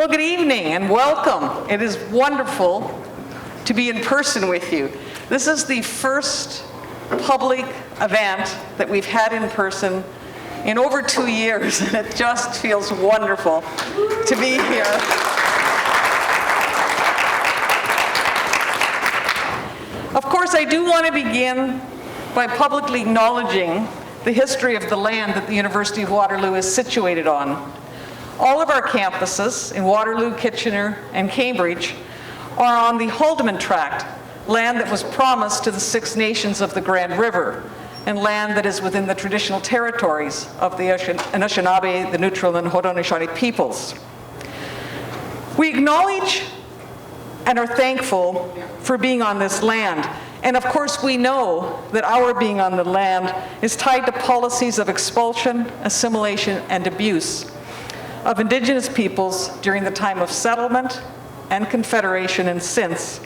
Well, good evening and welcome. It is wonderful to be in person with you. This is the first public event that we've had in person in over 2 years, and it just feels wonderful to be here. Of course, I do want to begin by publicly acknowledging the history of the land that the University of Waterloo is situated on. All of our campuses in Waterloo, Kitchener, and Cambridge are on the Haldimand Tract, land that was promised to the Six Nations of the Grand River, and land that is within the traditional territories of the Anishinaabe, the Neutral, and Haudenosaunee peoples. We acknowledge and are thankful for being on this land. And of course, we know that our being on the land is tied to policies of expulsion, assimilation, and abuse of Indigenous peoples during the time of settlement and confederation and since.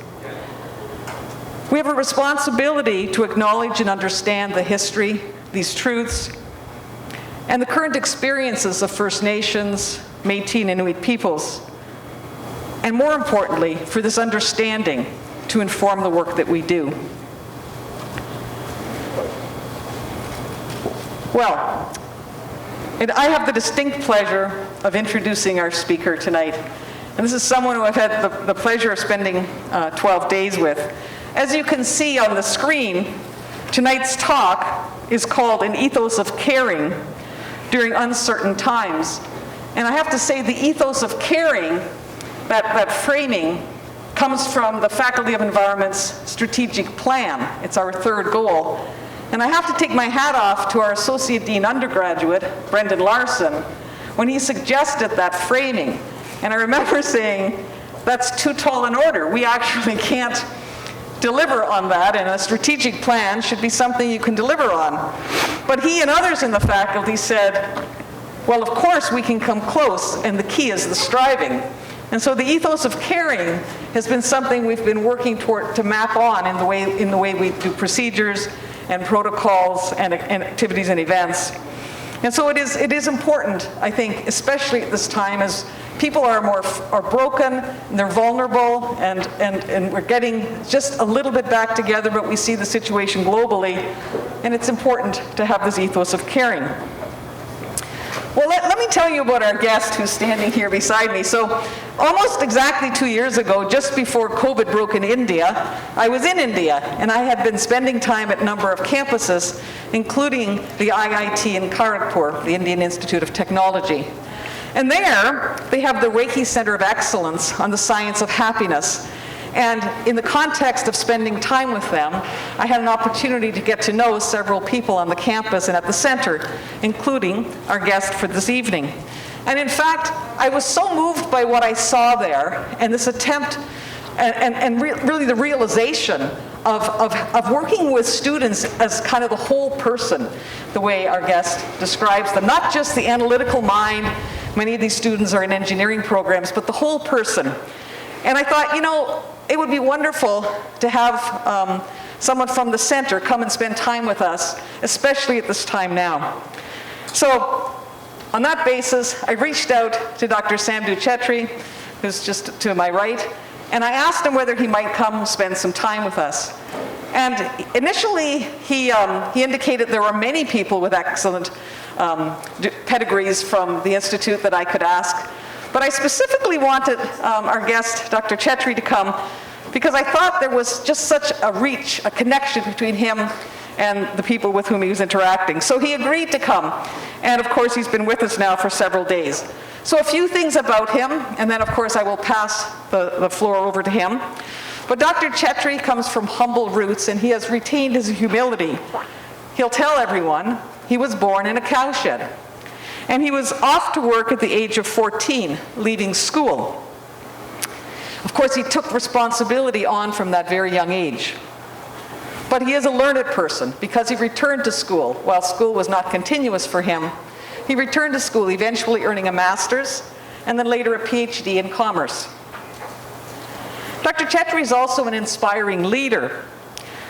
We have a responsibility to acknowledge and understand the history, these truths, and the current experiences of First Nations, Métis, and Inuit peoples. And more importantly, for this understanding to inform the work that we do. Well, I have the distinct pleasure of introducing our speaker tonight. And this is someone who I've had the pleasure of spending 12 days with. As you can see on the screen, tonight's talk is called An Ethos of Caring During Uncertain Times. And I have to say the ethos of caring, that framing, comes from the Faculty of Environment's strategic plan. It's our third goal. And I have to take my hat off to our Associate Dean undergraduate, Brendan Larson, when he suggested that framing. And I remember saying, that's too tall an order. We actually can't deliver on that, and a strategic plan should be something you can deliver on. But he and others in the faculty said, well, of course we can come close, and the key is the striving. And so the ethos of caring has been something we've been working toward to map on in the way we do procedures and protocols and activities and events. And so it is important, I think, especially at this time, as people are broken, and they're vulnerable, and we're getting just a little bit back together, but we see the situation globally, and it's important to have this ethos of caring. Well, let me tell you about our guest who's standing here beside me. So almost exactly 2 years ago, just before COVID broke in India, I was in India, and I had been spending time at a number of campuses, including the IIT in Kharagpur, the Indian Institute of Technology. And there, they have the Rekhi Center of Excellence on the science of happiness. And in the context of spending time with them, I had an opportunity to get to know several people on the campus and at the center, including our guest for this evening. And in fact, I was so moved by what I saw there, and this attempt, really the realization of working with students as kind of the whole person, the way our guest describes them, not just the analytical mind. Many of these students are in engineering programs, but the whole person. And I thought, you know, it would be wonderful to have someone from the center come and spend time with us, especially at this time now. So on that basis, I reached out to Dr. Saamdu Chetri, who's just to my right, and I asked him whether he might come spend some time with us. And initially, he indicated there were many people with excellent pedigrees from the Institute that I could ask. But I specifically wanted our guest, Dr. Chetri, to come because I thought there was just such a reach, a connection between him and the people with whom he was interacting. So he agreed to come. And of course, he's been with us now for several days. So a few things about him, and then of course I will pass the floor over to him. But Dr. Chetri comes from humble roots, and he has retained his humility. He'll tell everyone he was born in a cowshed. And he was off to work at the age of 14, leaving school. Of course, he took responsibility on from that very young age. But he is a learned person because he returned to school. While school was not continuous for him, he returned to school, eventually earning a master's and then later a PhD in commerce. Dr. Chetri is also an inspiring leader.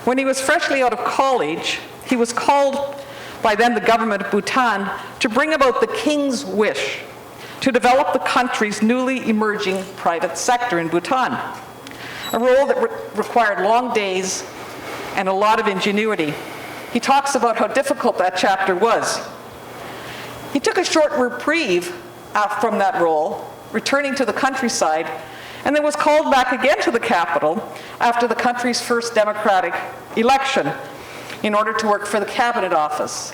When he was freshly out of college, he was called by then the government of Bhutan to bring about the king's wish to develop the country's newly emerging private sector in Bhutan, a role that required long days and a lot of ingenuity. He talks about how difficult that chapter was. He took a short reprieve from that role, returning to the countryside, and then was called back again to the capital after the country's first democratic election in order to work for the cabinet office.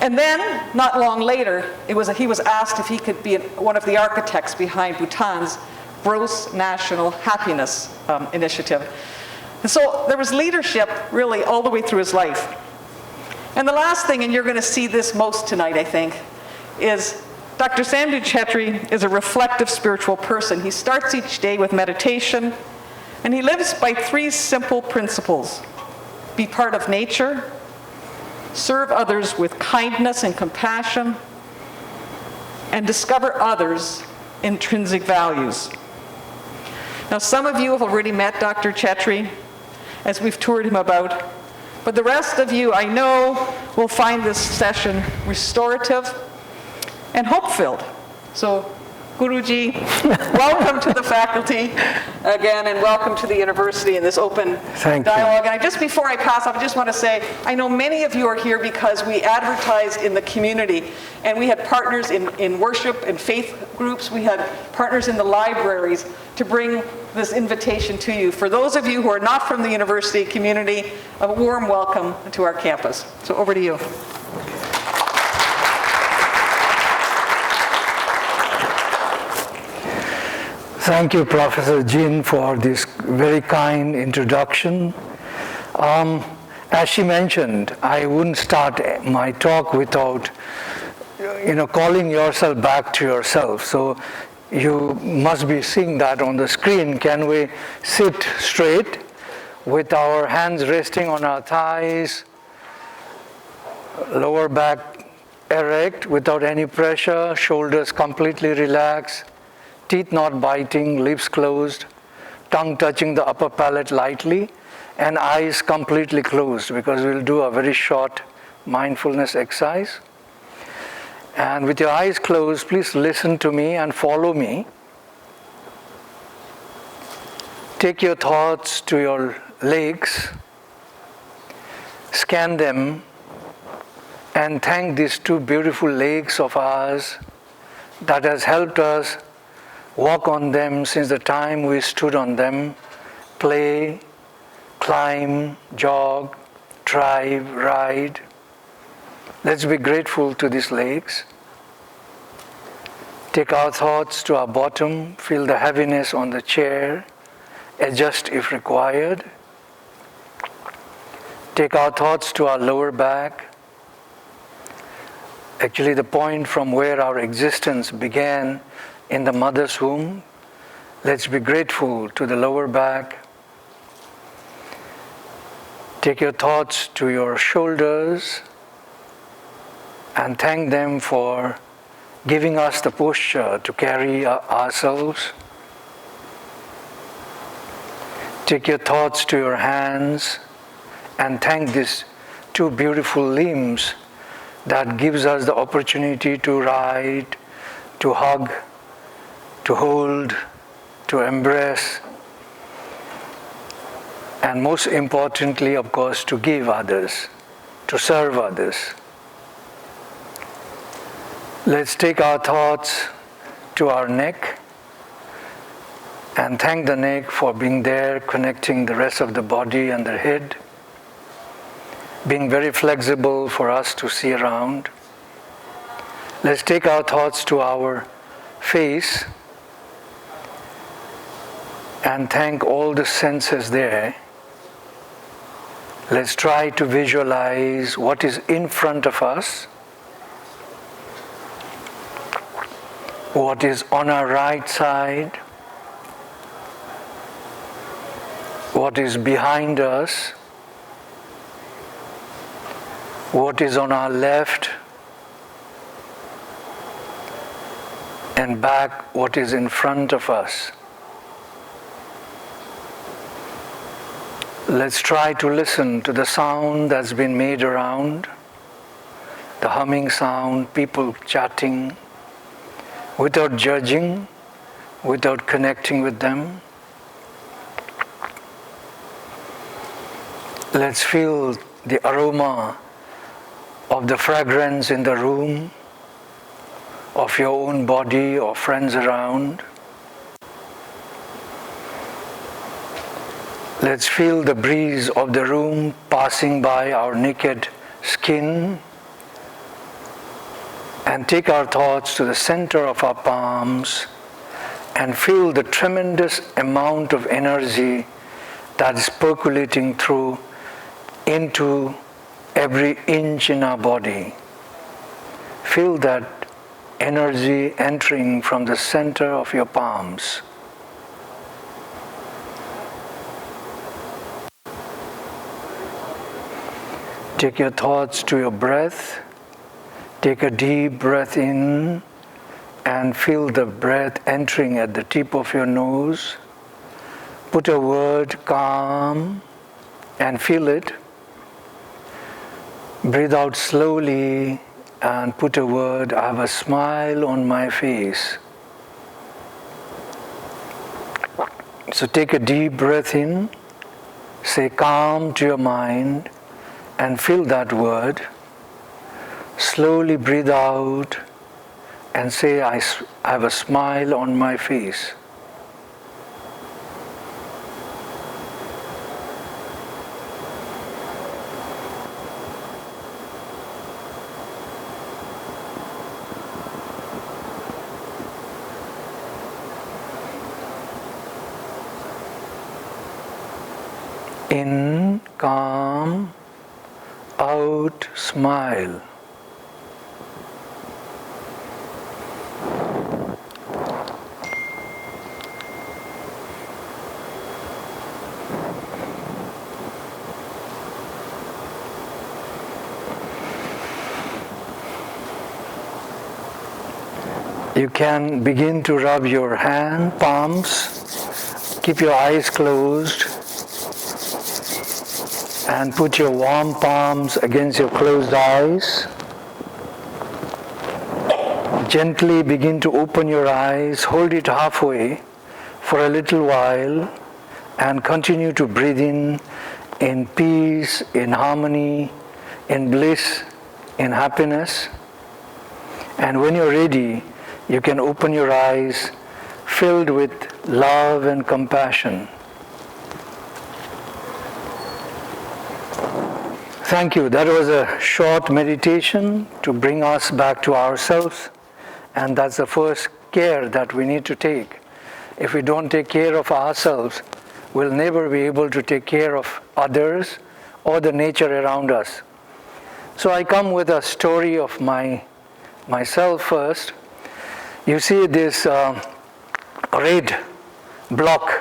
And then, not long later, he was asked if he could be one of the architects behind Bhutan's Gross National Happiness Initiative. And so there was leadership really all the way through his life. And the last thing, and you're going to see this most tonight, I think, is Dr. Saamdu Chetri is a reflective spiritual person. He starts each day with meditation, and he lives by 3 simple principles. Be part of nature, serve others with kindness and compassion, and discover others' intrinsic values. Now, some of you have already met Dr. Chetri, as we've toured him about, but the rest of you, I know, will find this session restorative and hope-filled. So, Guruji, welcome to the faculty again, and welcome to the university in this open dialogue. And just before I pass off, I just want to say, I know many of you are here because we advertised in the community, and we had partners in worship and faith groups. We had partners in the libraries to bring this invitation to you. For those of you who are not from the university community, a warm welcome to our campus. So over to you. Thank you, Professor Jin, for this very kind introduction. As she mentioned, I wouldn't start my talk without, calling yourself back to yourself. So you must be seeing that on the screen. Can we sit straight with our hands resting on our thighs, lower back erect without any pressure, shoulders completely relaxed, teeth not biting, lips closed, tongue touching the upper palate lightly, and eyes completely closed, because we'll do a very short mindfulness exercise. And with your eyes closed, please listen to me and follow me. Take your thoughts to your legs, scan them, and thank these 2 beautiful legs of ours that has helped us walk on them since the time we stood on them, play, climb, jog, drive, ride. Let's be grateful to these legs. Take our thoughts to our bottom, feel the heaviness on the chair, adjust if required. Take our thoughts to our lower back, actually the point from where our existence began in the mother's womb. Let's be grateful to the lower back. Take your thoughts to your shoulders and thank them for giving us the posture to carry ourselves. Take your thoughts to your hands and thank these 2 beautiful limbs that gives us the opportunity to ride, to hug, to hold, to embrace, and most importantly, of course, to give others, to serve others. Let's take our thoughts to our neck and thank the neck for being there, connecting the rest of the body and the head, being very flexible for us to see around. Let's take our thoughts to our face and thank all the senses there. Let's try to visualize what is in front of us, what is on our right side, what is behind us, what is on our left, and back what is in front of us. Let's try to listen to the sound that's been made around, the humming sound, people chatting, without judging, without connecting with them. Let's feel the aroma of the fragrance in the room, of your own body or friends around. Let's feel the breeze of the room passing by our naked skin, and take our thoughts to the center of our palms and feel the tremendous amount of energy that is percolating through into every inch in our body. Feel that energy entering from the center of your palms. Take your thoughts to your breath. Take a deep breath in and feel the breath entering at the tip of your nose. Put a word, calm, and feel it. Breathe out slowly and put a word, I have a smile on my face. So take a deep breath in, say calm to your mind, and feel that word. Slowly breathe out and say, I have a smile on my face. In, calm, out, smile. You can begin to rub your hand, palms, keep your eyes closed, and put your warm palms against your closed eyes. Gently begin to open your eyes, hold it halfway for a little while, and continue to breathe in peace, in harmony, in bliss, in happiness. And when you're ready, you can open your eyes filled with love and compassion. Thank you. That was a short meditation to bring us back to ourselves, and that's the first care that we need to take. If we don't take care of ourselves, we'll never be able to take care of others or the nature around us. So I come with a story of myself first. You see this red block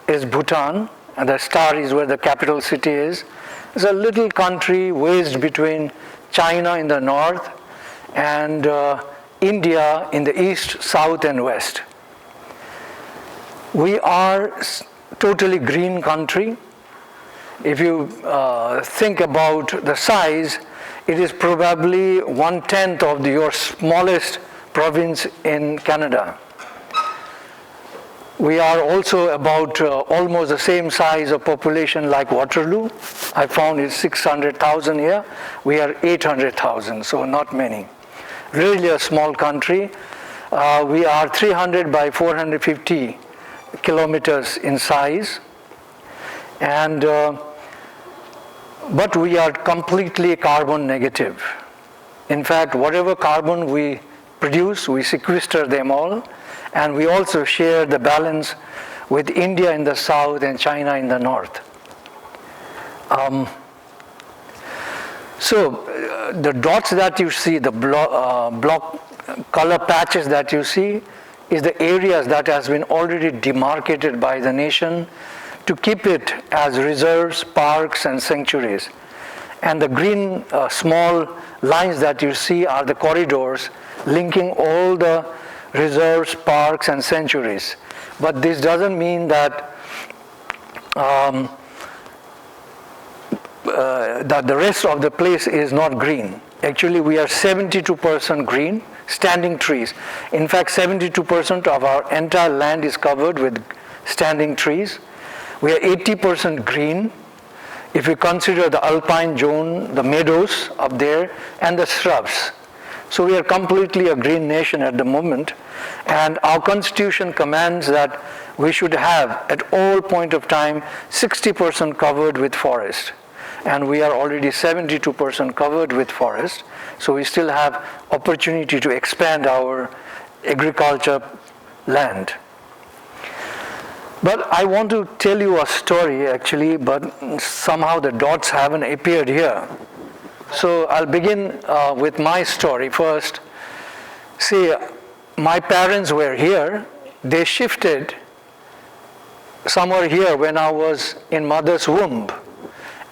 is Bhutan, and the star is where the capital city is. It's a little country wedged between China in the north and India in the east, south, and west. We are totally green country. If you think about the size, it is probably 1/10 of your smallest province in Canada. We are also about almost the same size of population like Waterloo. I found it's 600,000 here. We are 800,000, so not many. Really a small country. We are 300 by 450 kilometers in size. And but we are completely carbon negative. In fact, whatever carbon we produce, we sequester them all. And we also share the balance with India in the south and China in the north. The dots that you see, the block color patches that you see, is the areas that has been already demarcated by the nation to keep it as reserves, parks, and sanctuaries. And the green small lines that you see are the corridors linking all the reserves, parks, and sanctuaries. But this doesn't mean that that the rest of the place is not green. Actually, we are 72% green, standing trees. In fact, 72% of our entire land is covered with standing trees. We are 80% green. If we consider the alpine zone, the meadows up there, and the shrubs. So we are completely a green nation at the moment. And our constitution commands that we should have, at all point of time, 60% covered with forest. And we are already 72% covered with forest. So we still have opportunity to expand our agriculture land. But I want to tell you a story actually, but somehow the dots haven't appeared here. So I'll begin with my story first. See, my parents were here. They shifted somewhere here when I was in mother's womb.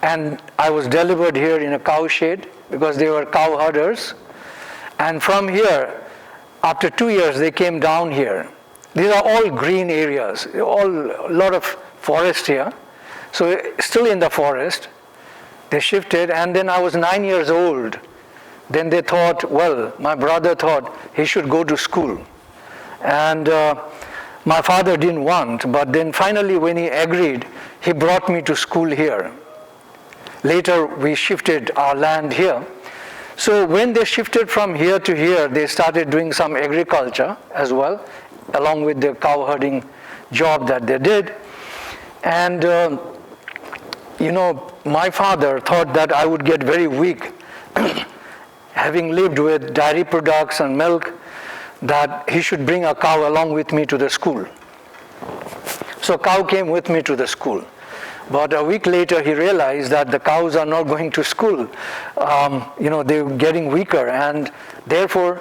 And I was delivered here in a cow shed because they were cow herders. And from here, after 2 years, they came down here. These are all green areas, a lot of forest here. So still in the forest, they shifted, and then I was 9 years old. Then they thought, well, my brother thought he should go to school. And my father didn't want, but then finally when he agreed, he brought me to school here. Later we shifted our land here. So when they shifted from here to here, they started doing some agriculture as well, along with the cow herding job that they did. And my father thought that I would get very weak, having lived with dairy products and milk, that he should bring a cow along with me to the school. So cow came with me to the school. But a week later he realized that the cows are not going to school. They're getting weaker, and therefore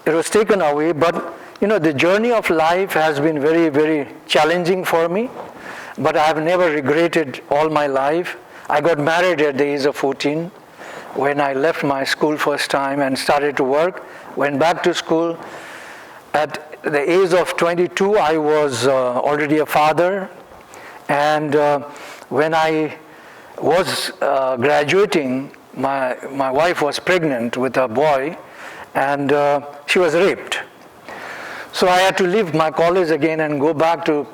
it was taken away. But the journey of life has been very, very challenging for me, but I have never regretted all my life. I got married at the age of 14 when I left my school first time and started to work, went back to school. At the age of 22, I was already a father, and when I was graduating, my wife was pregnant with a boy, and she was raped. So I had to leave my college again and go back to,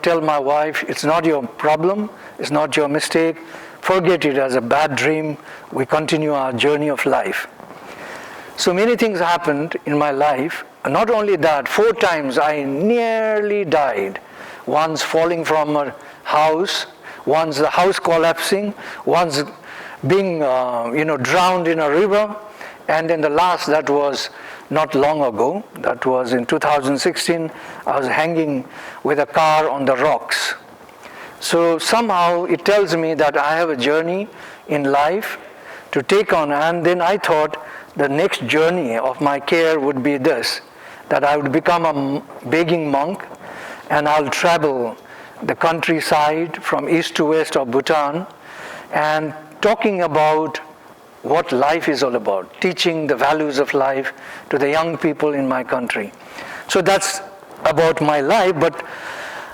tell my wife, it's not your problem, it's not your mistake, forget it as a bad dream, we continue our journey of life. So many things happened in my life. Not only that, 4 times I nearly died. Once falling from a house, once the house collapsing, once being drowned in a river, and then the last, that was not long ago, that was in 2016, I was hanging with a car on the rocks. So somehow it tells me that I have a journey in life to take on, and then I thought the next journey of my care would be this, that I would become a begging monk, and I'll travel the countryside from east to west of Bhutan and talking about what life is all about, teaching the values of life to the young people in my country. So that's about my life, but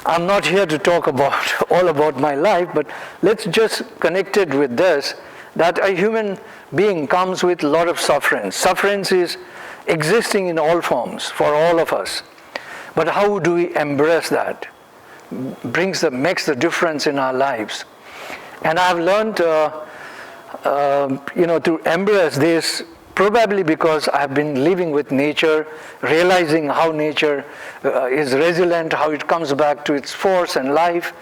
I'm not here to talk about all about my life, but let's just connect it with this, that a human being comes with a lot of sufferance. Sufferance is existing in all forms for all of us. But how do we embrace that? Makes the difference in our lives. And I've learned to embrace this, probably because I've been living with nature, realizing how nature is resilient, how it comes back to its force and life.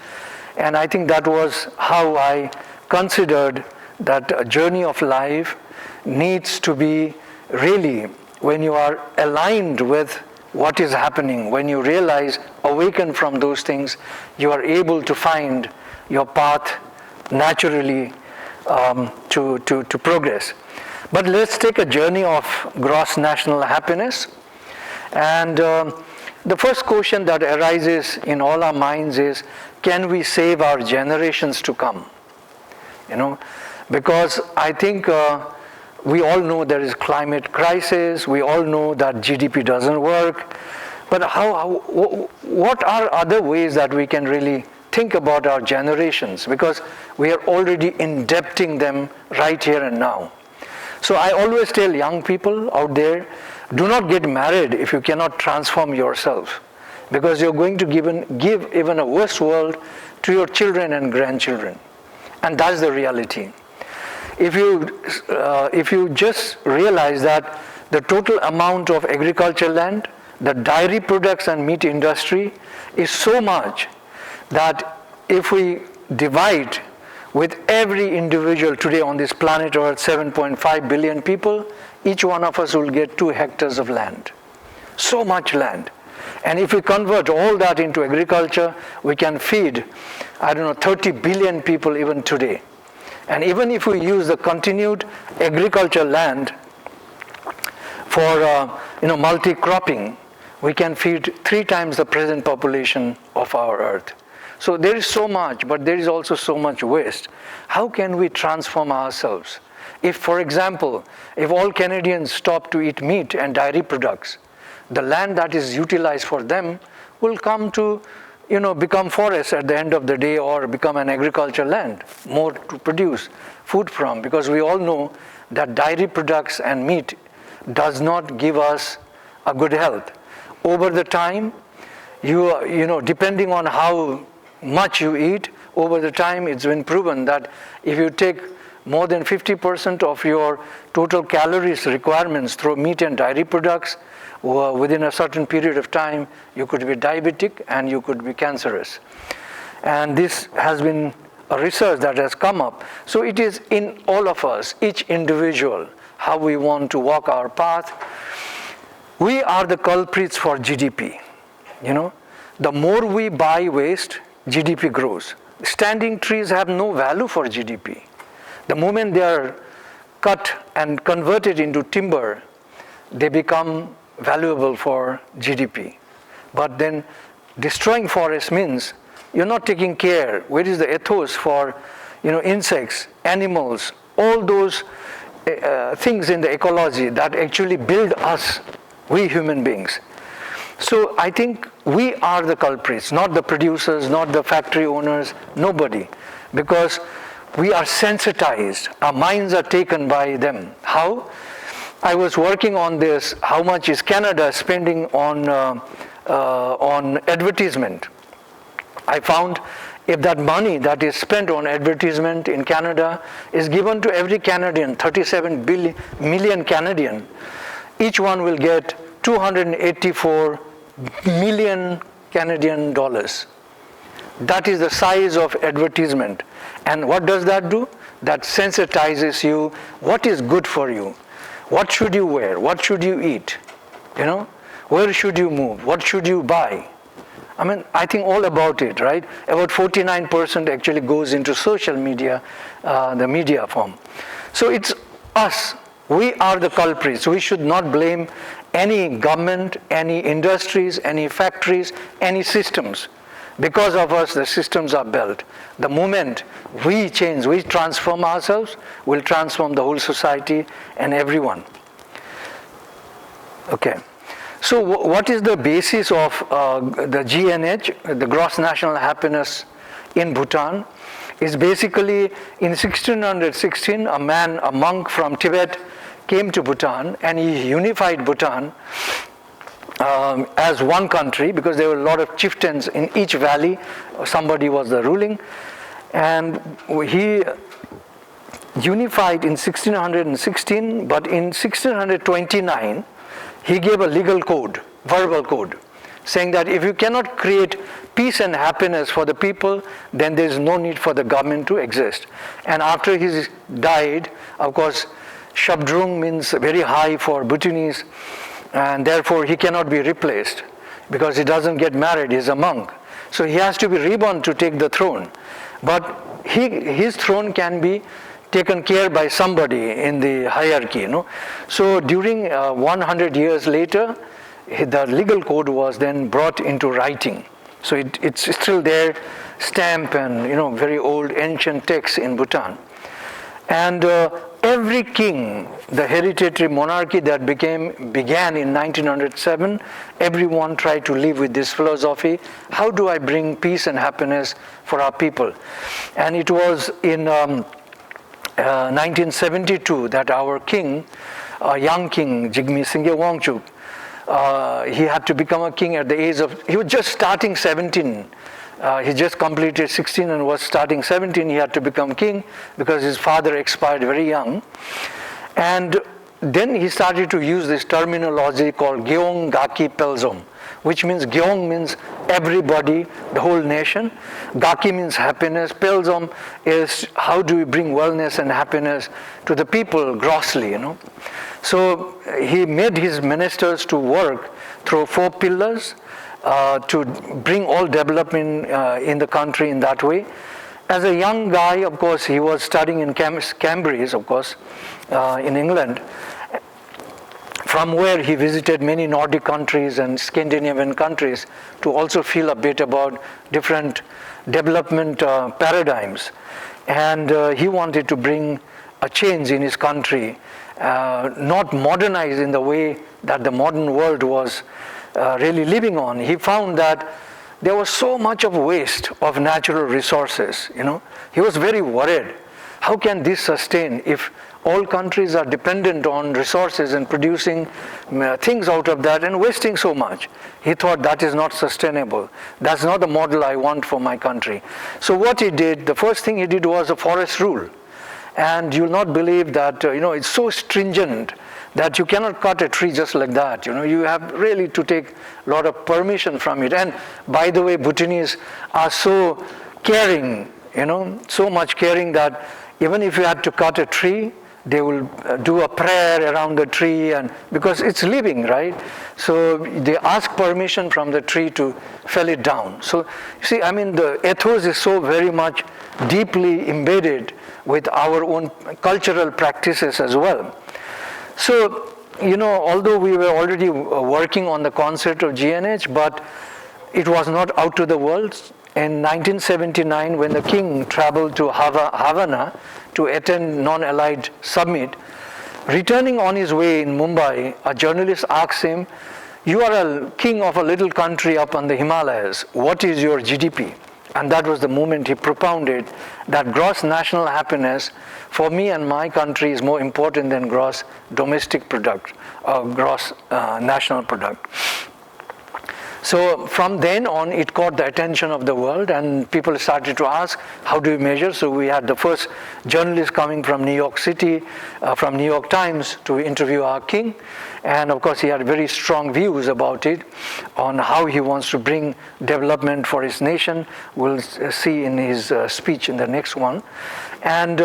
And I think that was how I considered that a journey of life needs to be really, when you are aligned with what is happening, when you realize, awaken from those things, you are able to find your path naturally to progress. But let's take a journey of gross national happiness. And the first question that arises in all our minds is, can we save our generations to come? Because I think we all know there is climate crisis, we all know that GDP doesn't work, but what are other ways that we can really think about our generations? Because we are already indebting them right here and now. So I always tell young people out there, do not get married if you cannot transform yourself, because you're going to give even a worse world to your children and grandchildren. And that's the reality. If you just realize that the total amount of agricultural land, the dairy products and meat industry is so much that if we divide with every individual today on this planet Earth, 7.5 billion people, each one of us will get 2 hectares of land. So much land. And if we convert all that into agriculture, we can feed, 30 billion people even today. And even if we use the continued agricultural land for multi-cropping, we can feed 3 times the present population of our earth. So there is so much, but there is also so much waste. How can we transform ourselves? If, for example, if all Canadians stop to eat meat and dairy products, the land that is utilized for them will come to, become forests at the end of the day, or become an agricultural land, more to produce food from, because we all know that dairy products and meat does not give us a good health. Over the time, depending on how much you eat, over the time it's been proven that if you take more than 50% of your total calories requirements through meat and dairy products, within a certain period of time, you could be diabetic and you could be cancerous. And this has been a research that has come up. So it is in all of us, each individual, how we want to walk our path. We are the culprits for GDP. The more we buy waste, GDP grows. Standing trees have no value for GDP. The moment they are cut and converted into timber, they become valuable for GDP. But then destroying forests means you're not taking care. Where is the ethos for insects, animals, all those things in the ecology that actually build us, we human beings. So I think we are the culprits, not the producers, not the factory owners, nobody. Because we are sensitized, our minds are taken by them. How? I was working on this, how much is Canada spending on advertisement. I found if that money that is spent on advertisement in Canada is given to every Canadian, 37 million Canadian, each one will get 284 million Canadian dollars. That is the size of advertisement. And what does that do? That sensitizes you. What is good for you? What should you wear? What should you eat? Where should you move? What should you buy? I think all about it, right? About 49% actually goes into social media, the media form. So it's us. We are the culprits. We should not blame any government, any industries, any factories, any systems. Because of us, the systems are built. The moment we change, we transform ourselves, we'll transform the whole society and everyone. Okay. So what is the basis of the GNH, the Gross National Happiness in Bhutan? Is basically in 1616, a monk from Tibet came to Bhutan and he unified Bhutan as one country, because there were a lot of chieftains in each valley. Somebody was the ruling, and he unified in 1616, but in 1629 he gave a legal code, verbal code, saying that if you cannot create peace and happiness for the people, then there is no need for the government to exist. And after he died, of course, Shabdrung means very high for Bhutanese, and therefore he cannot be replaced because he doesn't get married, he's a monk. So he has to be reborn to take the throne. But his throne can be taken care by somebody in the hierarchy. So during 100 years later, the legal code was then brought into writing. So it's still there, stamp and very old ancient text in Bhutan. And every king, the hereditary monarchy that began in 1907, everyone tried to live with this philosophy. How do I bring peace and happiness for our people? And it was in 1972 that our king, young king, Jigme Singye Wangchuk, he had to become a king at the age of, he was just starting 17. He just completed 16 and was starting 17. He had to become king because his father expired very young. And then he started to use this terminology called Gyeong Gaki Pelzom, which means Gyeong means everybody, the whole nation. Gaki means happiness. Pelzom is how do we bring wellness and happiness to the people grossly, So he made his ministers to work through 4 pillars to bring all development in the country in that way. As a young guy, of course, he was studying in Cambridge, of course, in England, from where he visited many Nordic countries and Scandinavian countries to also feel a bit about different development paradigms. And he wanted to bring a change in his country, not modernize in the way that the modern world was really living on. He found that there was so much of waste of natural resources, He was very worried. How can this sustain if all countries are dependent on resources and producing things out of that and wasting so much? He thought that is not sustainable. That's not the model I want for my country. So what he did, the first thing he did was a forest rule. And you'll not believe that, it's so stringent that you cannot cut a tree just like that. You have really to take a lot of permission from it. And by the way, Bhutanese are so caring, so much caring that even if you had to cut a tree, they will do a prayer around the tree, and because it's living, right? So they ask permission from the tree to fell it down. So you see, the ethos is so very much deeply embedded with our own cultural practices as well. So, although we were already working on the concept of GNH, but it was not out to the world. In 1979, when the king traveled to Havana to attend non-allied summit, returning on his way in Mumbai, a journalist asked him, "You are a king of a little country up on the Himalayas. What is your GDP?" And that was the moment he propounded that gross national happiness for me and my country is more important than gross domestic product, gross national product. So from then on, it caught the attention of the world, and people started to ask, how do we measure? So we had the first journalist coming from New York City, from New York Times, to interview our king. And of course, he had very strong views about it, on how he wants to bring development for his nation. We'll see in his speech in the next one. And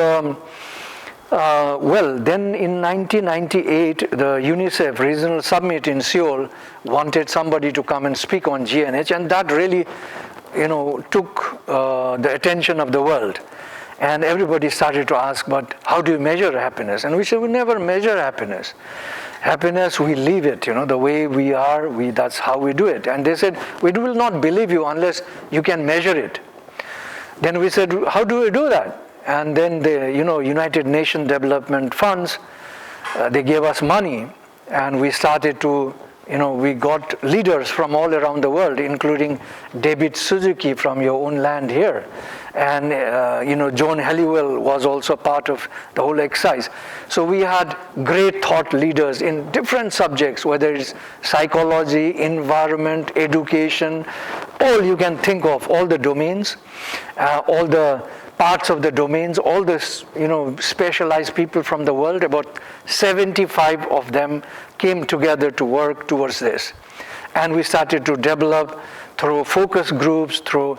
then in 1998, the UNICEF Regional Summit in Seoul wanted somebody to come and speak on GNH, and that really, took the attention of the world. And everybody started to ask, but how do you measure happiness? And we said, we never measure happiness. Happiness, we live it, the way we are, that's how we do it. And they said, we will not believe you unless you can measure it. Then we said, how do we do that? And then the United Nations Development Funds, they gave us money, and we started to, we got leaders from all around the world, including David Suzuki from your own land here. And, John Halliwell was also part of the whole exercise. So we had great thought leaders in different subjects, whether it's psychology, environment, education, all you can think of, all the domains, all the parts of the domains, all this, specialized people from the world, about 75 of them came together to work towards this. And we started to develop through focus groups, through,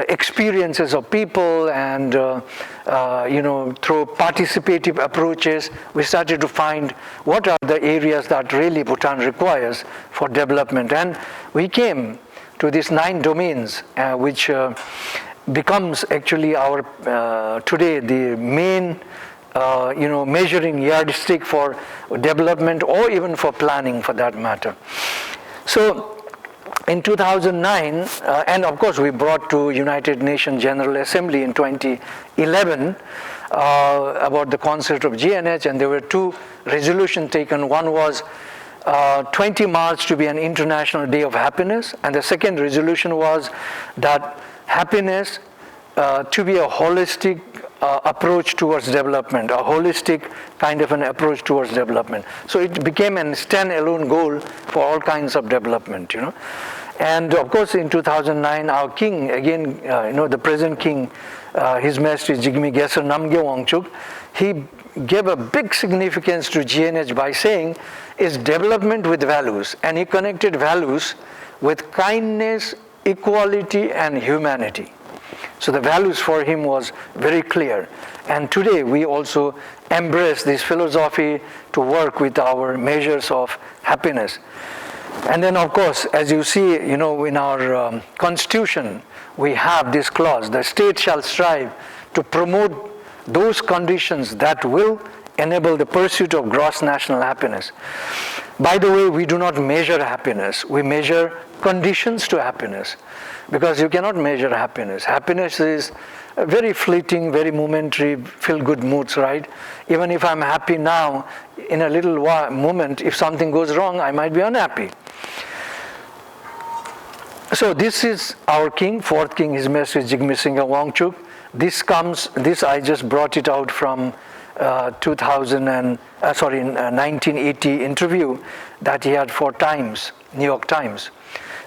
experiences of people, and, through participative approaches, we started to find what are the areas that really Bhutan requires for development. And we came to these 9 domains, which becomes actually our, today, the main, measuring yardstick for development, or even for planning for that matter. So in 2009, and of course we brought to United Nations General Assembly in 2011 about the concept of GNH, and there were 2 resolutions taken. One was 20 March to be an International Day of Happiness, and the second resolution was that happiness to be a holistic approach towards development, a holistic kind of an approach towards development. So it became a standalone goal for all kinds of development, And of course, in 2009, our king, again, the present king, His Majesty Jigme Gesar Namgye Wangchuk, he gave a big significance to GNH by saying, is development with values. And he connected values with kindness, equality, and humanity. So the values for him was very clear. And today we also embrace this philosophy to work with our measures of happiness. And then, of course, as you see, in our constitution, we have this clause: the state shall strive to promote those conditions that will enable the pursuit of gross national happiness. By the way, we do not measure happiness. We measure conditions to happiness, because you cannot measure happiness. Happiness is very fleeting, very momentary, feel-good moods, right? Even if I'm happy now, in a little moment, if something goes wrong, I might be unhappy. So this is our king, fourth king, His Majesty Jigme Singha Wangchuk. This I just brought it out from 1980 interview that he had for Times, New York Times.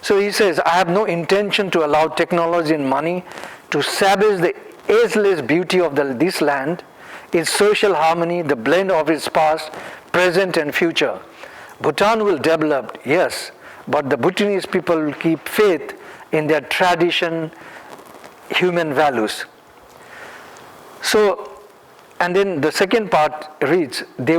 So he says, I have no intention to allow technology and money to savage the ageless beauty of this land, its social harmony, the blend of its past, present and future. Bhutan will develop, yes, but the Bhutanese people will keep faith in their tradition, human values. So, and then the second part reads, the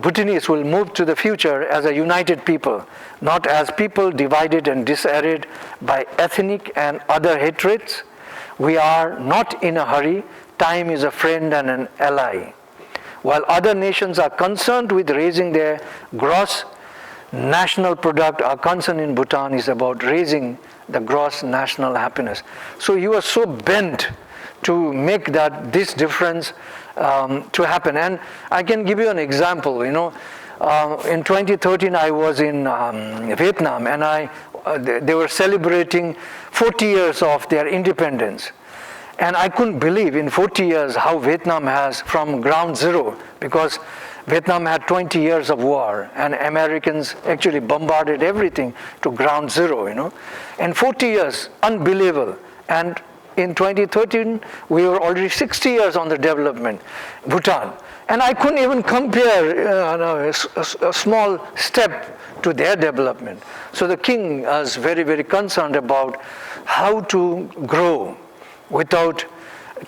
Bhutanese will move to the future as a united people, not as people divided and disarrayed by ethnic and other hatreds. We are not in a hurry. Time is a friend and an ally. While other nations are concerned with raising their gross national product, our concern in Bhutan is about raising the gross national happiness. So he was so bent to make this difference to happen. And I can give you an example. In 2013 I was in Vietnam, and they were celebrating 40 years of their independence. And I couldn't believe in 40 years how Vietnam has, from ground zero, because Vietnam had 20 years of war, and Americans actually bombarded everything to ground zero, And 40 years, unbelievable. And in 2013, we were already 60 years on the development, Bhutan. And I couldn't even compare a small step to their development. So the king was very, very concerned about how to grow without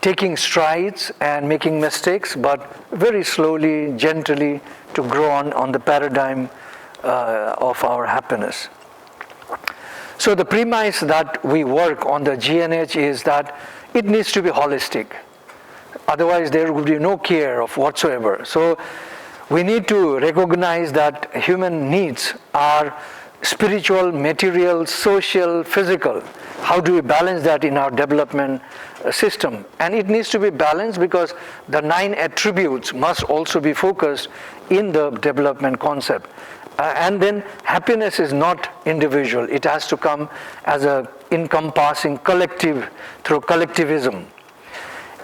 taking strides and making mistakes, but very slowly, gently to grow on the paradigm of our happiness. So the premise that we work on the GNH is that it needs to be holistic. Otherwise, there would be no care of whatsoever. So we need to recognize that human needs are spiritual, material, social, physical. How do we balance that in our development system? And it needs to be balanced because the 9 attributes must also be focused in the development concept. And then happiness is not individual. It has to come as a encompassing collective through collectivism.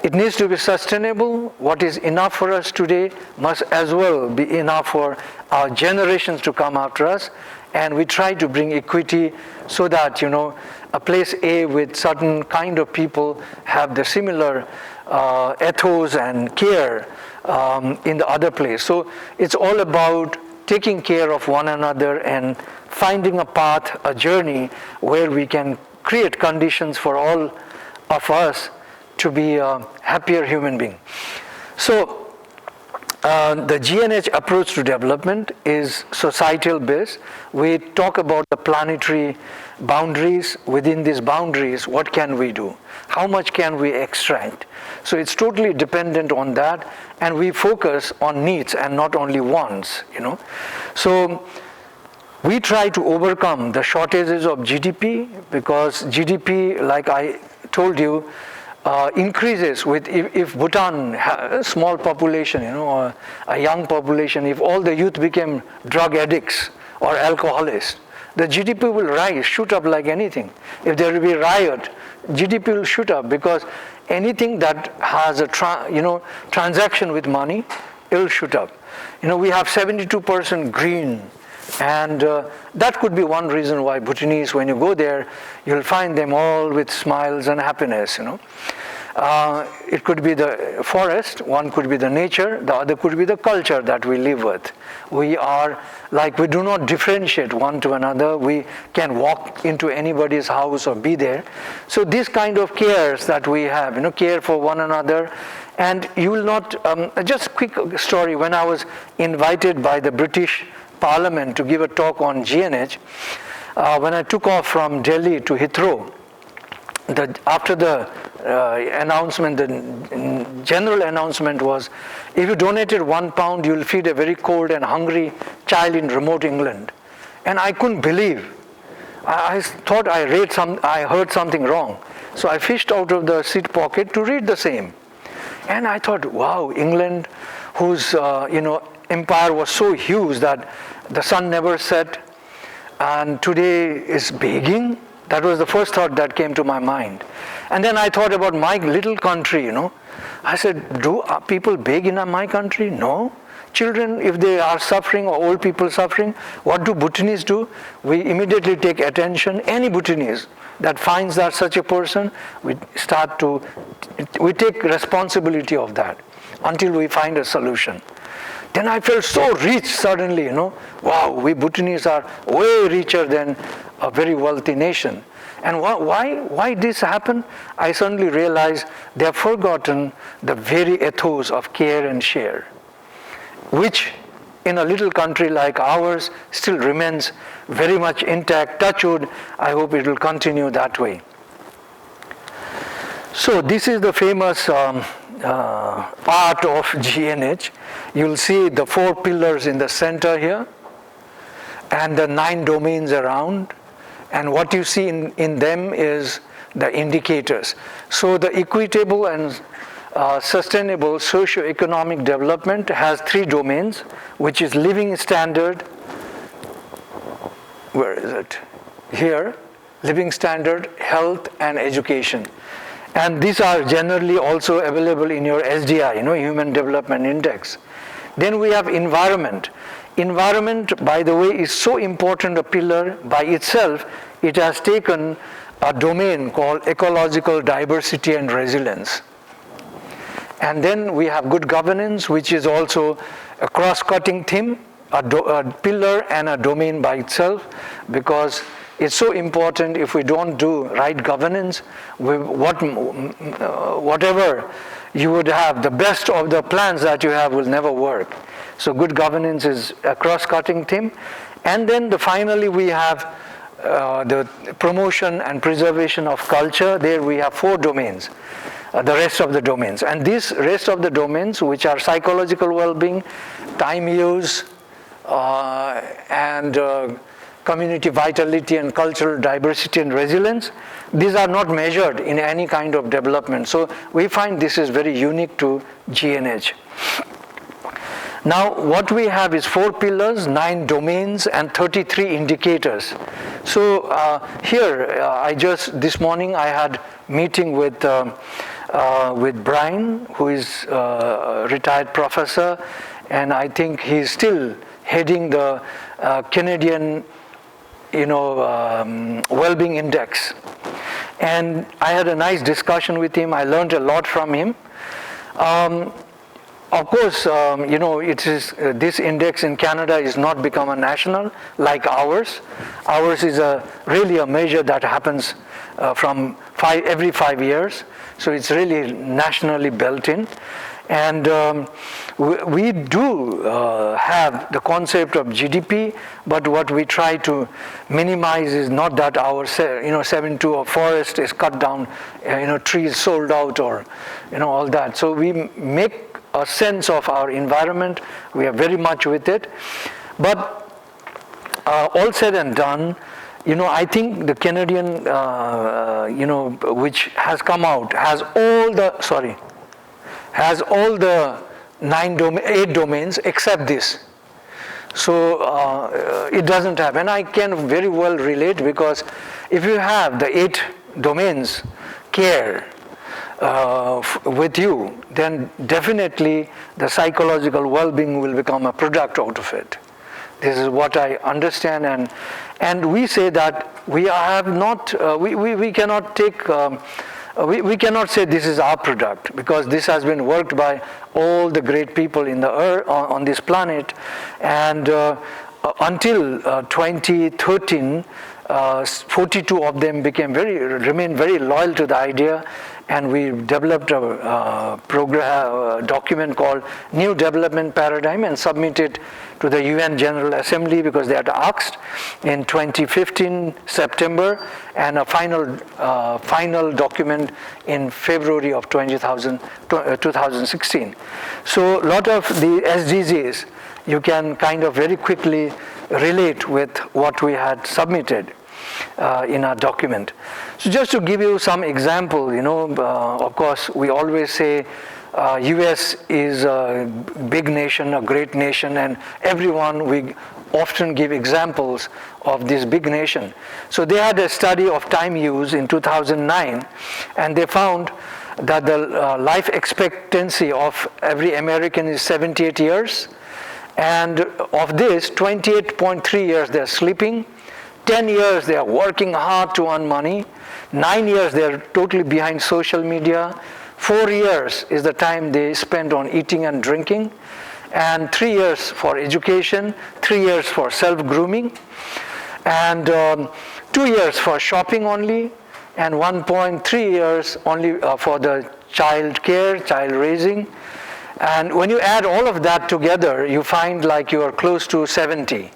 It needs to be sustainable. What is enough for us today must as well be enough for our generations to come after us. And we try to bring equity so that, a place A with certain kind of people have the similar ethos and care in the other place. So it's all about taking care of one another and finding a path, a journey where we can create conditions for all of us to be a happier human being. So the GNH approach to development is societal based. We talk about the planetary boundaries. Within these boundaries, what can we do? How much can we extract? So it's totally dependent on that, and we focus on needs and not only wants, So we try to overcome the shortages of GDP, because GDP, like I told you, increases with if Bhutan has a small population, or a young population, if all the youth became drug addicts or alcoholics, the GDP will rise, shoot up like anything. If there will be riot, GDP will shoot up, because anything that has a transaction with money, it'll shoot up. We have 72% green, and that could be one reason why Bhutanese, when you go there, you'll find them all with smiles and happiness. It could be the forest, one could be the nature, the other could be the culture that we live with. We do not differentiate one to another. We can walk into anybody's house or be there. So this kind of cares that we have, care for one another. And you will not, just a quick story, when I was invited by the British Parliament to give a talk on GNH, when I took off from Delhi to Heathrow, after the announcement, the general announcement was, if you donated £1, you'll feed a very cold and hungry child in remote England. And I couldn't believe. I thought I heard something wrong. So I fished out of the seat pocket to read the same. And I thought, wow, England, whose empire was so huge that the sun never set, and today is begging. That was the first thought that came to my mind. And then I thought about my little country, I said, do people beg in my country? No. Children, if they are suffering or old people suffering, what do Bhutanese do? We immediately take attention. Any Bhutanese that finds that such a person, we take responsibility of that until we find a solution. Then I felt so rich suddenly, wow, we Bhutanese are way richer than a very wealthy nation. And why this happened? I suddenly realized they have forgotten the very ethos of care and share, which in a little country like ours still remains very much intact. Touch wood, I hope it will continue that way. So this is the famous part of GNH. You'll see the 4 pillars in the center here and the 9 domains around. And what you see in them is the indicators. So the equitable and sustainable socio-economic development has 3 domains, which is living standard. Where is it? Here, living standard, health, and education. And these are generally also available in your SDI, Human Development Index. Then we have environment. Environment, by the way, is so important a pillar by itself. It has taken a domain called ecological diversity and resilience. And then we have good governance, which is also a cross-cutting theme, a pillar and a domain by itself, because it's so important. If we don't do right governance, whatever you would have, the best of the plans that you have will never work. So good governance is a cross-cutting theme. And then finally we have the promotion and preservation of culture. There we have 4 domains, the rest of the domains. And these rest of the domains, which are psychological well-being, time use, and community vitality and cultural diversity and resilience, these are not measured in any kind of development. So we find this is very unique to GNH. Now what we have is 4 pillars, 9 domains, and 33 indicators. So here, this morning I had meeting with Brian, who is a retired professor, and I think he's still heading the Canadian well-being index. And I had a nice discussion with him. I learned a lot from him. Of course, it is this index in Canada is not become a national like ours. Ours is really a measure that happens from every 5 years. So it's really nationally built in. And we do have the concept of GDP, but what we try to minimize is not that our 7.2 of forest is cut down, trees sold out, or all that. So we make a sense of our environment. We are very much with it. But all said and done, I think the Canadian, which has come out, has all the 8 domains except this. So it doesn't have, and I can very well relate, because if you have the 8 domains, care, with you, then definitely the psychological well-being will become a product out of it. This is what I understand, and we say that we have not, we cannot take, we cannot say this is our product, because this has been worked by all the great people in the earth, on this planet, and until 2013, 42 of them remained very loyal to the idea, and we developed a document called New Development Paradigm and submitted to the UN General Assembly because they had asked in 2015 September, and a final document in February of 2016. So a lot of the SDGs you can kind of very quickly relate with what we had submitted in our document. So just to give you some example, of course we always say US is a big nation, a great nation, and we often give examples of this big nation. So they had a study of time use in 2009, and they found that the life expectancy of every American is 78 years, and of this, 28.3 years they're sleeping, 10 years they are working hard to earn money, 9 years they're totally behind social media, 4 years is the time they spend on eating and drinking, and 3 years for education, 3 years for self-grooming, and 2 years for shopping only, and 1.3 years only for the child care, child raising. And when you add all of that together, you find like you are close to 70.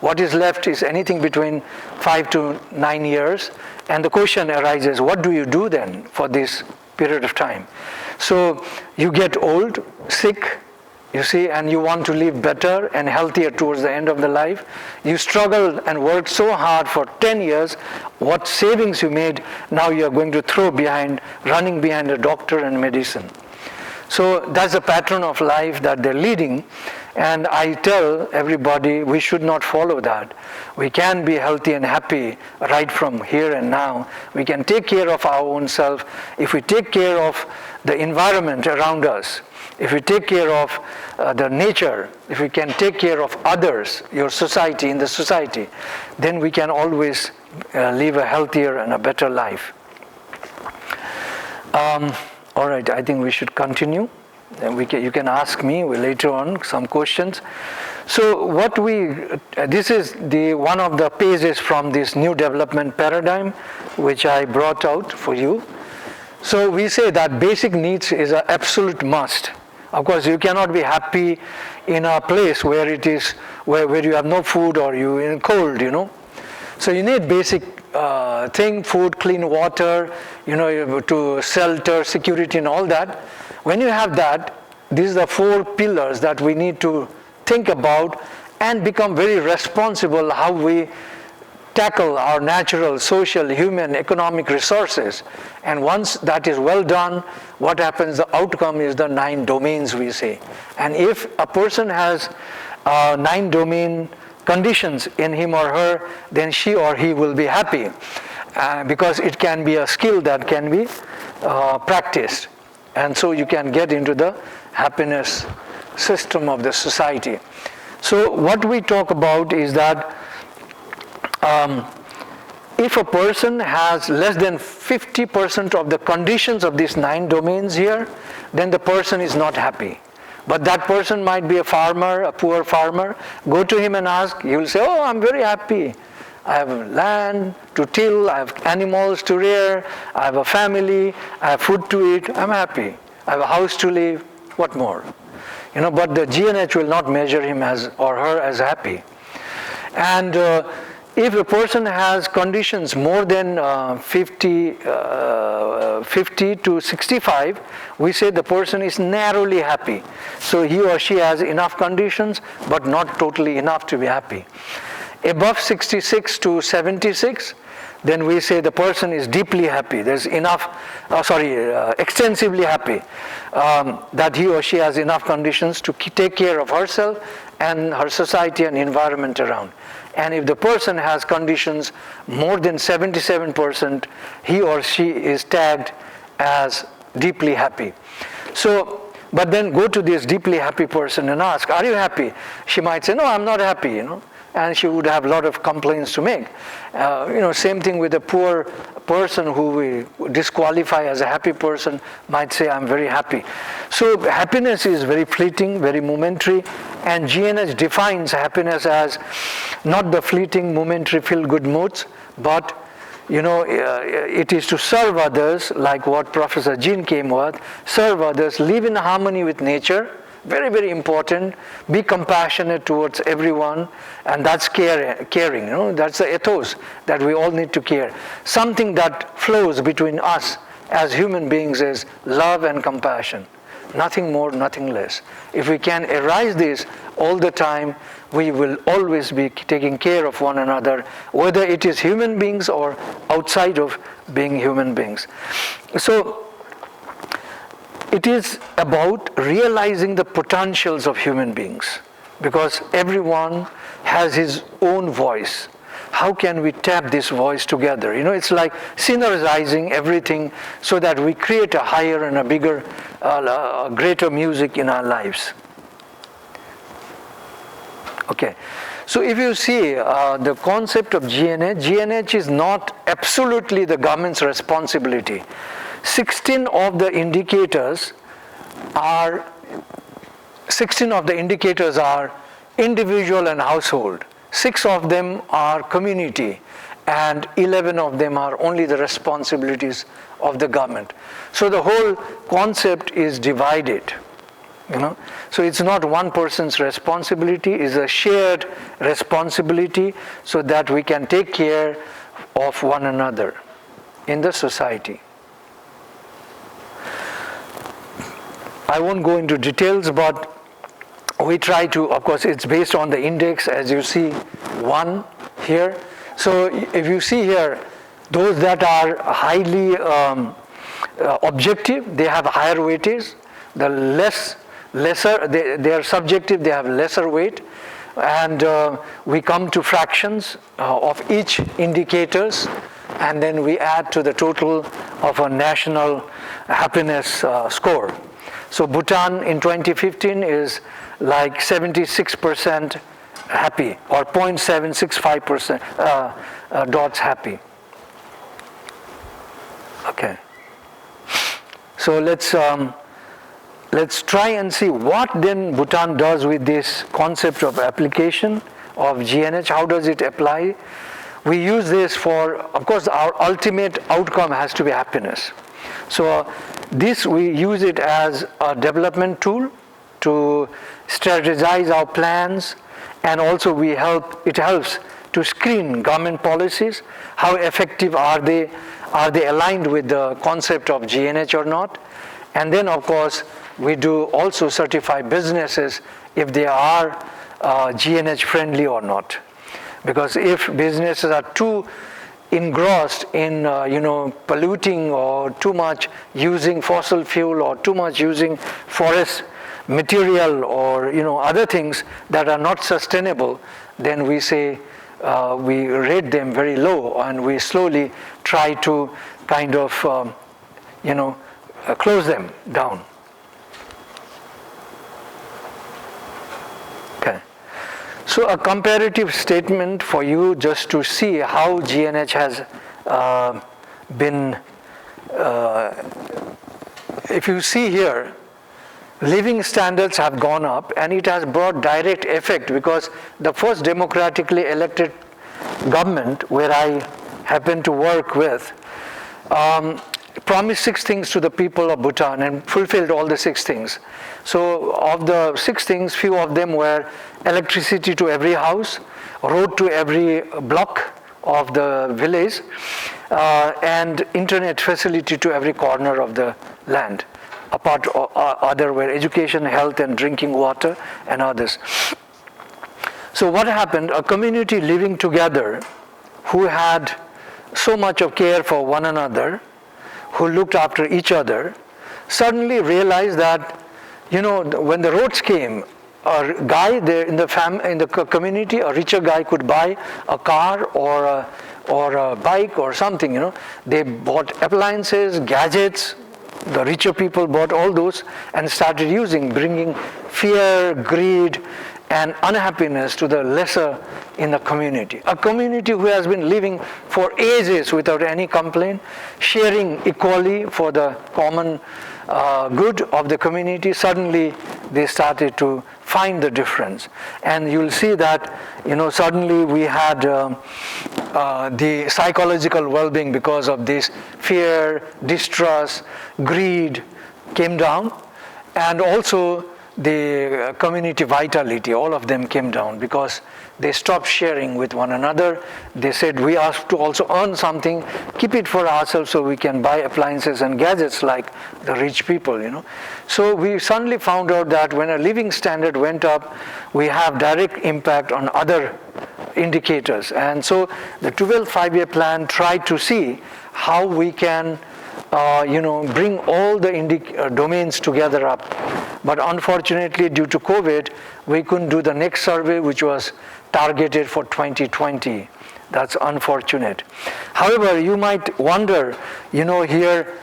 What is left is anything between 5 to 9 years. And the question arises, what do you do then for this period of time? So you get old, sick, you see, and you want to live better and healthier towards the end of the life. You struggled and worked so hard for 10 years. What savings you made, now you are going to throw behind, running behind a doctor and medicine. So that's a pattern of life that they're leading, and I tell everybody we should not follow that. We can be healthy and happy right from here and now. We can take care of our own self if we take care of the environment around us, if we take care of the nature, if we can take care of others, your society, in the society, then we can always live a healthier and a better life. All right, I think we should continue. And you can ask me later on some questions. So this is one of the pages from this new development paradigm, which I brought out for you. So we say that basic needs is an absolute must. Of course, you cannot be happy in a place where where you have no food or you in cold, So you need basic thing, food, clean water, to shelter, security, and all that. When you have that, these are the 4 pillars that we need to think about and become very responsible how we tackle our natural, social, human, economic resources. And once that is well done, what happens, the outcome is the 9 domains we say. And if a person has 9 domain conditions in him or her, then she or he will be happy, because it can be a skill that can be practiced, and so you can get into the happiness system of the society. So what we talk about is that if a person has less than 50% of the conditions of these 9 domains here, then the person is not happy. But that person might be a farmer, a poor farmer. Go to him and ask, he will say, oh, I'm very happy. I have land to till, I have animals to rear, I have a family, I have food to eat, I'm happy. I have a house to live, what more? But the GNH will not measure him or her as happy. And if a person has conditions more than 50 to 65, we say the person is narrowly happy. So he or she has enough conditions, but not totally enough to be happy. Above 66 to 76, then we say the person is deeply happy. There's extensively happy, that he or she has enough conditions to take care of herself and her society and environment around. And if the person has conditions more than 77%, he or she is tagged as deeply happy. So, but then go to this deeply happy person and ask, are you happy? She might say, no, I'm not happy, and she would have a lot of complaints to make. Same thing with a poor person who we disqualify as a happy person might say, I'm very happy. So happiness is very fleeting, very momentary, and GNH defines happiness as not the fleeting, momentary, feel-good moods, but it is to serve others, like what Professor Jean came with, serve others, live in harmony with nature, very, very important, be compassionate towards everyone, and that's caring, that's the ethos that we all need to care. Something that flows between us as human beings is love and compassion. Nothing more, nothing less. If we can arise this all the time, we will always be taking care of one another, whether it is human beings or outside of being human beings. So, it is about realizing the potentials of human beings, because everyone has his own voice. How can we tap this voice together? It's like synergizing everything so that we create a higher and a bigger, greater music in our lives. Okay, so if you see the concept of GNH is not absolutely the government's responsibility. 16 of the indicators are individual and household. 6 of them are community, and 11 of them are only the responsibilities of the government. So the whole concept is divided. So it's not one person's responsibility, it's a shared responsibility so that we can take care of one another in the society. I won't go into details, but we try to, of course, it's based on the index, as you see, 1 here. So if you see here, those that are highly objective, they have higher weightage. The lesser, they are subjective, they have lesser weight. And we come to fractions of each indicators, and then we add to the total of a national happiness score. So Bhutan in 2015 is like 76% happy, or 0.765% dots happy. Okay. So let's try and see what then Bhutan does with this concept of application of GNH. How does it apply? We use this for, of course, our ultimate outcome has to be happiness. So this, we use it as a development tool to strategize our plans, and also it helps to screen government policies. How effective are they? Are they aligned with the concept of GNH or not? And then, of course, we do also certify businesses if they are GNH friendly or not. Because if businesses are too engrossed in polluting, or too much using fossil fuel, or too much using forest material, or other things that are not sustainable, then we say we rate them very low, and we slowly try to kind of close them down. Okay. So a comparative statement for you, just to see how GNH has been, if you see here, living standards have gone up, and it has brought direct effect, because the first democratically elected government where I happen to work with promised 6 things to the people of Bhutan and fulfilled all the 6 things. So of the 6 things, few of them were electricity to every house, road to every block of the village, and internet facility to every corner of the land. Apart other were education, health, and drinking water, and others. So what happened? A community living together who had so much of care for one another, who looked after each other, suddenly realized that, when the roads came, a guy there in the community, a richer guy could buy a car or a bike or something. They bought appliances, gadgets, the richer people bought all those and started using, bringing fear, greed, and unhappiness to the lesser in the community. A community who has been living for ages without any complaint, sharing equally for the common good of the community, suddenly they started to find the difference. And you'll see that, suddenly we had the psychological well-being because of this fear, distrust, greed came down, and also the community vitality, all of them came down because they stopped sharing with one another. They said, we have to also earn something, keep it for ourselves so we can buy appliances and gadgets like the rich people, So we suddenly found out that when a living standard went up, we have direct impact on other indicators. And so the 12 5-year plan tried to see how we can bring all the domains together up. But unfortunately, due to COVID, we couldn't do the next survey, which was targeted for 2020. That's unfortunate. However, you might wonder, here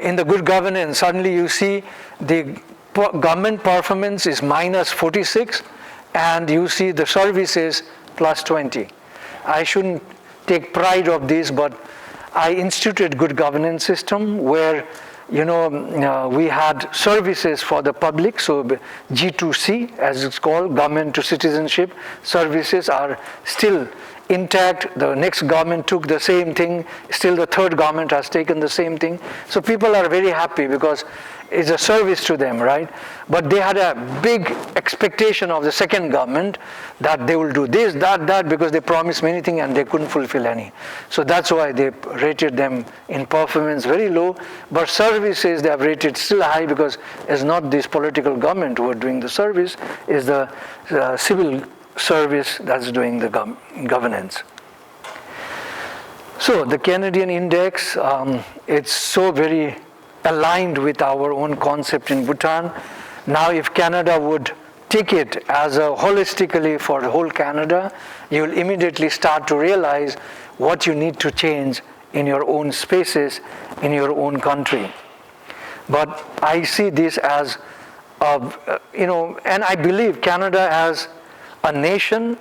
in the good governance, suddenly you see the government performance is minus 46, and you see the services plus 20. I shouldn't take pride of this, but I instituted good governance system where we had services for the public, so G2C as it's called, government to citizenship services are still intact. The next government took the same thing, still the third government has taken the same thing. So people are very happy because it's a service to them, right? But they had a big expectation of the second government that they will do this, that, because they promised many things and they couldn't fulfill any. So that's why they rated them in performance very low, but services they have rated still high because it's not this political government who are doing the service, it's the civil service that's doing the governance. So the Canadian Index, it's so very aligned with our own concept in Bhutan. Now if Canada would take it as a holistically for the whole Canada, you will immediately start to realize what you need to change in your own spaces, in your own country. But I see this as, and I believe Canada as a nation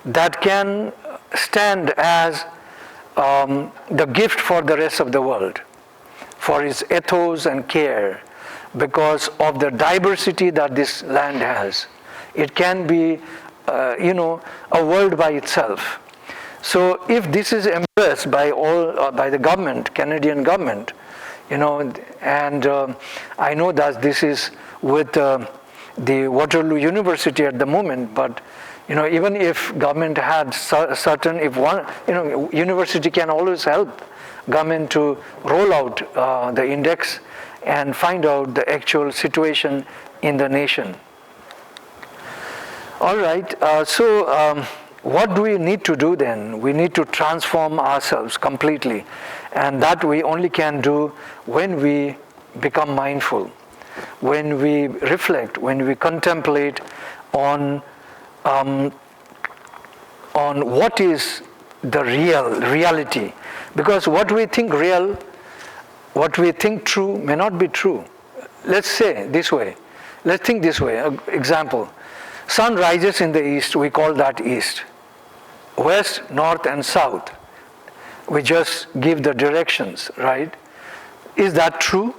that can stand as the gift for the rest of the world, for its ethos and care, because of the diversity that this land has. It can be, a world by itself. So if this is embraced by by the government, Canadian government, and I know that this is with the Waterloo University at the moment, but even if government had certain, if one, university can always help government to roll out the index and find out the actual situation in the nation. All right, so what do we need to do then? We need to transform ourselves completely, and that we only can do when we become mindful, when we reflect, when we contemplate on what is the reality. Because what we think real, what we think true may not be true. Let's say this way. Let's think this way. Example. Sun rises in the east, we call that east. West, north and south. We just give the directions, right? Is that true?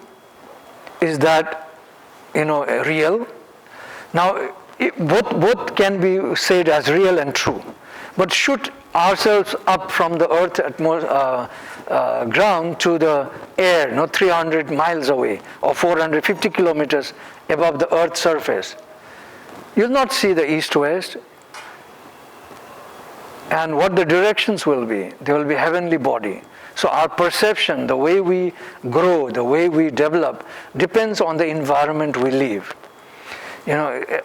Is that, real? Now, both can be said as real and true. But shoot ourselves up from the earth ground to the air, 300 miles away or 450 kilometers above the earth's surface. You'll not see the east-west. And what the directions will be, they will be heavenly body. So our perception, the way we grow, the way we develop, depends on the environment we live.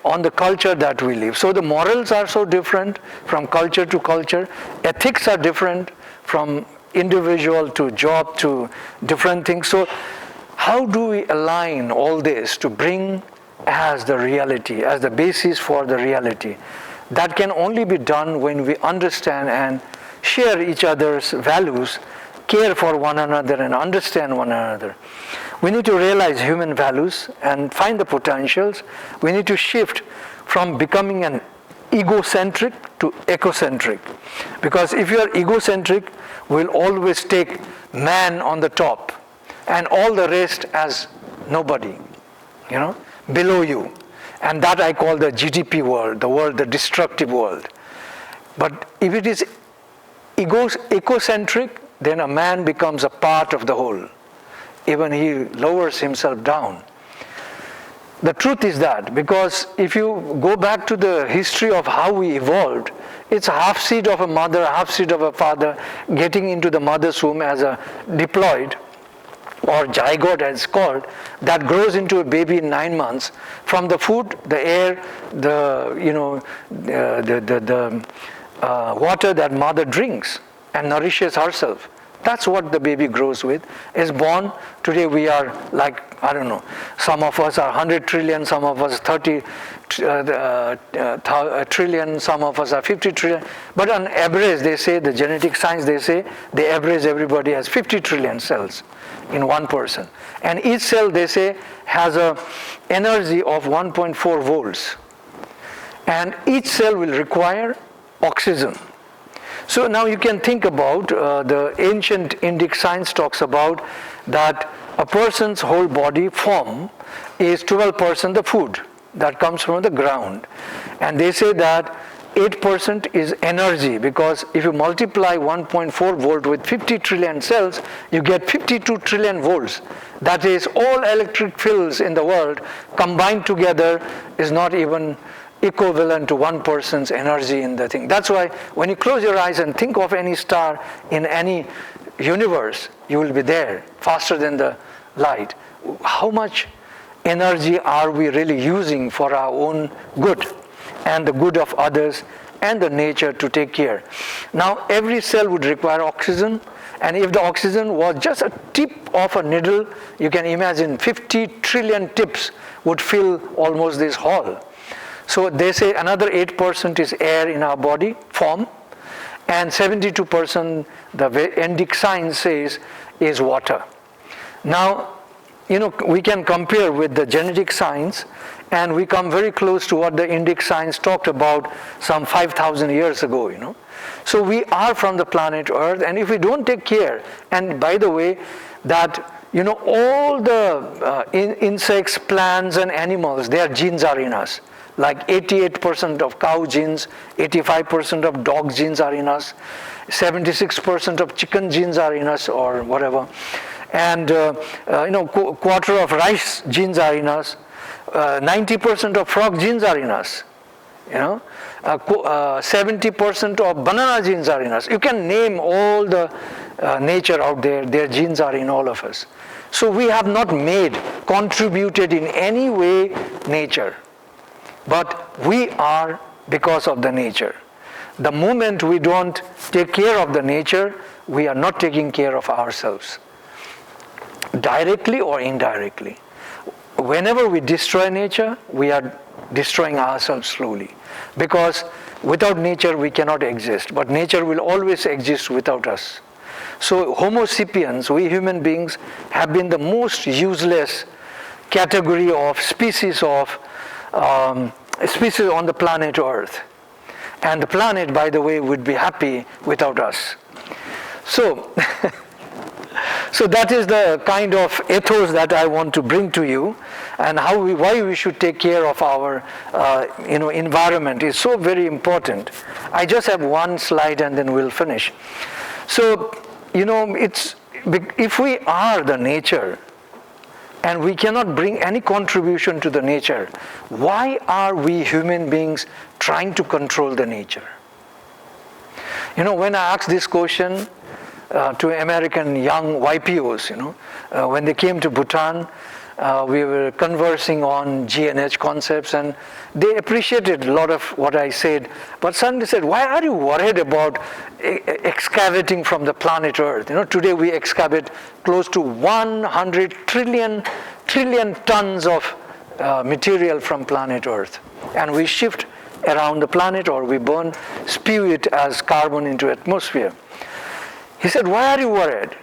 On the culture that we live. So the morals are so different from culture to culture. Ethics are different from individual to job to different things. So how do we align all this to bring as the reality, as the basis for the reality? That can only be done when we understand and share each other's values, care for one another and understand one another. we need to realize human values and find the potentials. We need to shift from becoming an egocentric to ecocentric. Because if you are egocentric, we'll always take man on the top and all the rest as nobody, below you. And that I call the GDP world, the destructive world. But if it is ecocentric, then a man becomes a part of the whole. Even he lowers himself down. The truth is that, because if you go back to the history of how we evolved, it's a half seed of a mother, a half seed of a father getting into the mother's womb as a diploid, or zygote as it's called, that grows into a baby in 9 months from the food, the air, the water that mother drinks and nourishes herself. That's what the baby grows with, is born. Today we are like, I don't know, some of us are 100 trillion, some of us 30 trillion, some of us are 50 trillion. But on average, they say, the genetic science, they say, the average everybody has 50 trillion cells in one person. And each cell, they say, has a energy of 1.4 volts. And each cell will require oxygen. So now you can think about, the ancient Indic science talks about that a person's whole body form is 12% the food that comes from the ground. And they say that 8% is energy, because if you multiply 1.4 volt with 50 trillion cells, you get 52 trillion volts. That is, all electric fields in the world combined together is not even equivalent to one person's energy in the thing. That's why when you close your eyes and think of any star in any universe, you will be there faster than the light. How much energy are we really using for our own good and the good of others and the nature to take care? Now every cell would require oxygen, and if the oxygen was just a tip of a needle, you can imagine 50 trillion tips would fill almost this hall. So they say another 8% is air in our body form, and 72%, the Indic science says, is water. Now, we can compare with the genetic science, and we come very close to what the Indic science talked about some 5,000 years ago, So we are from the planet Earth, and if we don't take care, and by the way, that all the insects, plants, and animals, their genes are in us. Like 88% of cow genes, 85% of dog genes are in us, 76% of chicken genes are in us, or whatever, and quarter of rice genes are in us, 90% of frog genes are in us, 70% of banana genes are in us. You can name all the nature out there; their genes are in all of us. So we have not contributed in any way nature. But we are because of the nature. The moment we don't take care of the nature, we are not taking care of ourselves, directly or indirectly. Whenever we destroy nature, we are destroying ourselves slowly. Because without nature, we cannot exist. But nature will always exist without us. So Homo sapiens, we human beings, have been the most useless category of species on the planet Earth. And the planet, by the way, would be happy without us. So, so that is the kind of ethos that I want to bring to you, and why we should take care of our environment is so very important. I just have one slide and then we'll finish. So, if we are the nature, and we cannot bring any contribution to the nature, why are we human beings trying to control the nature? When I asked this question to American young YPOs, when they came to Bhutan, we were conversing on GNH concepts, and they appreciated a lot of what I said, but suddenly said, why are you worried about excavating from the planet Earth? Today we excavate close to 100 trillion tons of material from planet Earth, and we shift around the planet, or we spew it as carbon into atmosphere. He said, why are you worried?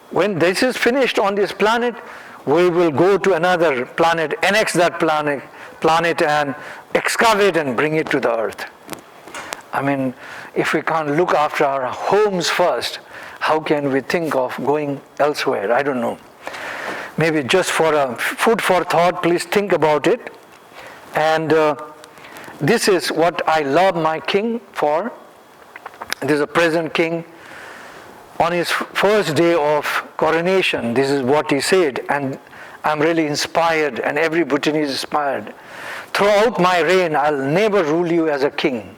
When this is finished on this planet, we will go to another planet, annex that planet and excavate and bring it to the earth. I mean, if we can't look after our homes first, how can we think of going elsewhere? I don't know. Maybe just for a food for thought, please think about it. And this is what I love my king for. This is a present king. On his first day of coronation, this is what he said, and I'm really inspired, and every Bhutanese is inspired. Throughout my reign, I'll never rule you as a king.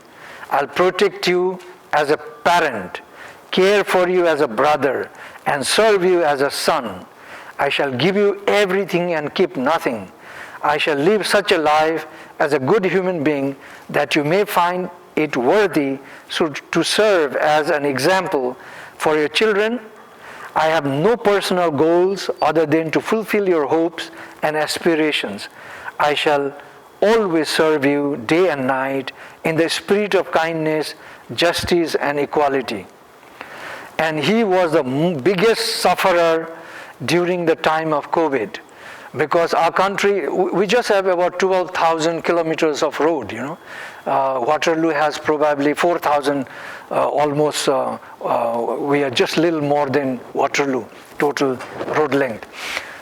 I'll protect you as a parent, care for you as a brother, and serve you as a son. I shall give you everything and keep nothing. I shall live such a life as a good human being that you may find it worthy to serve as an example for your children. I have no personal goals other than to fulfill your hopes and aspirations. I shall always serve you day and night in the spirit of kindness, justice, and equality. And he was the biggest sufferer during the time of COVID, because our country, we just have about 12,000 kilometers of road, Waterloo has probably 4,000, almost, we are just little more than Waterloo, total road length.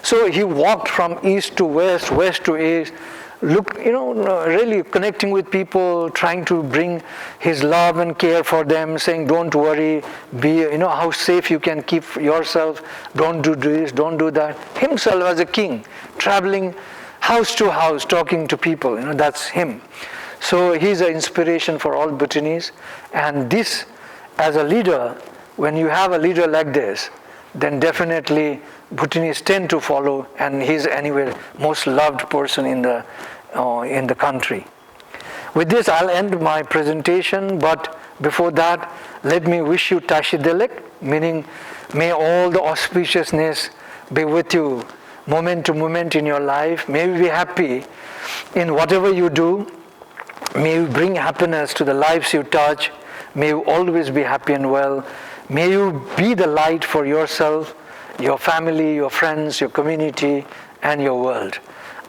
So he walked from east to west, west to east, really connecting with people, trying to bring his love and care for them, saying, don't worry, be, how safe you can keep yourself, don't do this, don't do that. Himself as a king, traveling house to house, talking to people, that's him. So he's an inspiration for all Bhutanese. And this, as a leader, when you have a leader like this, then definitely Bhutanese tend to follow, and he's anyway most loved person in the country. With this, I'll end my presentation, but before that, let me wish you Tashidelek, meaning may all the auspiciousness be with you moment to moment in your life. May you be happy in whatever you do. May you bring happiness to the lives you touch. May you always be happy and well. May you be the light for yourself, your family, your friends, your community, and your world.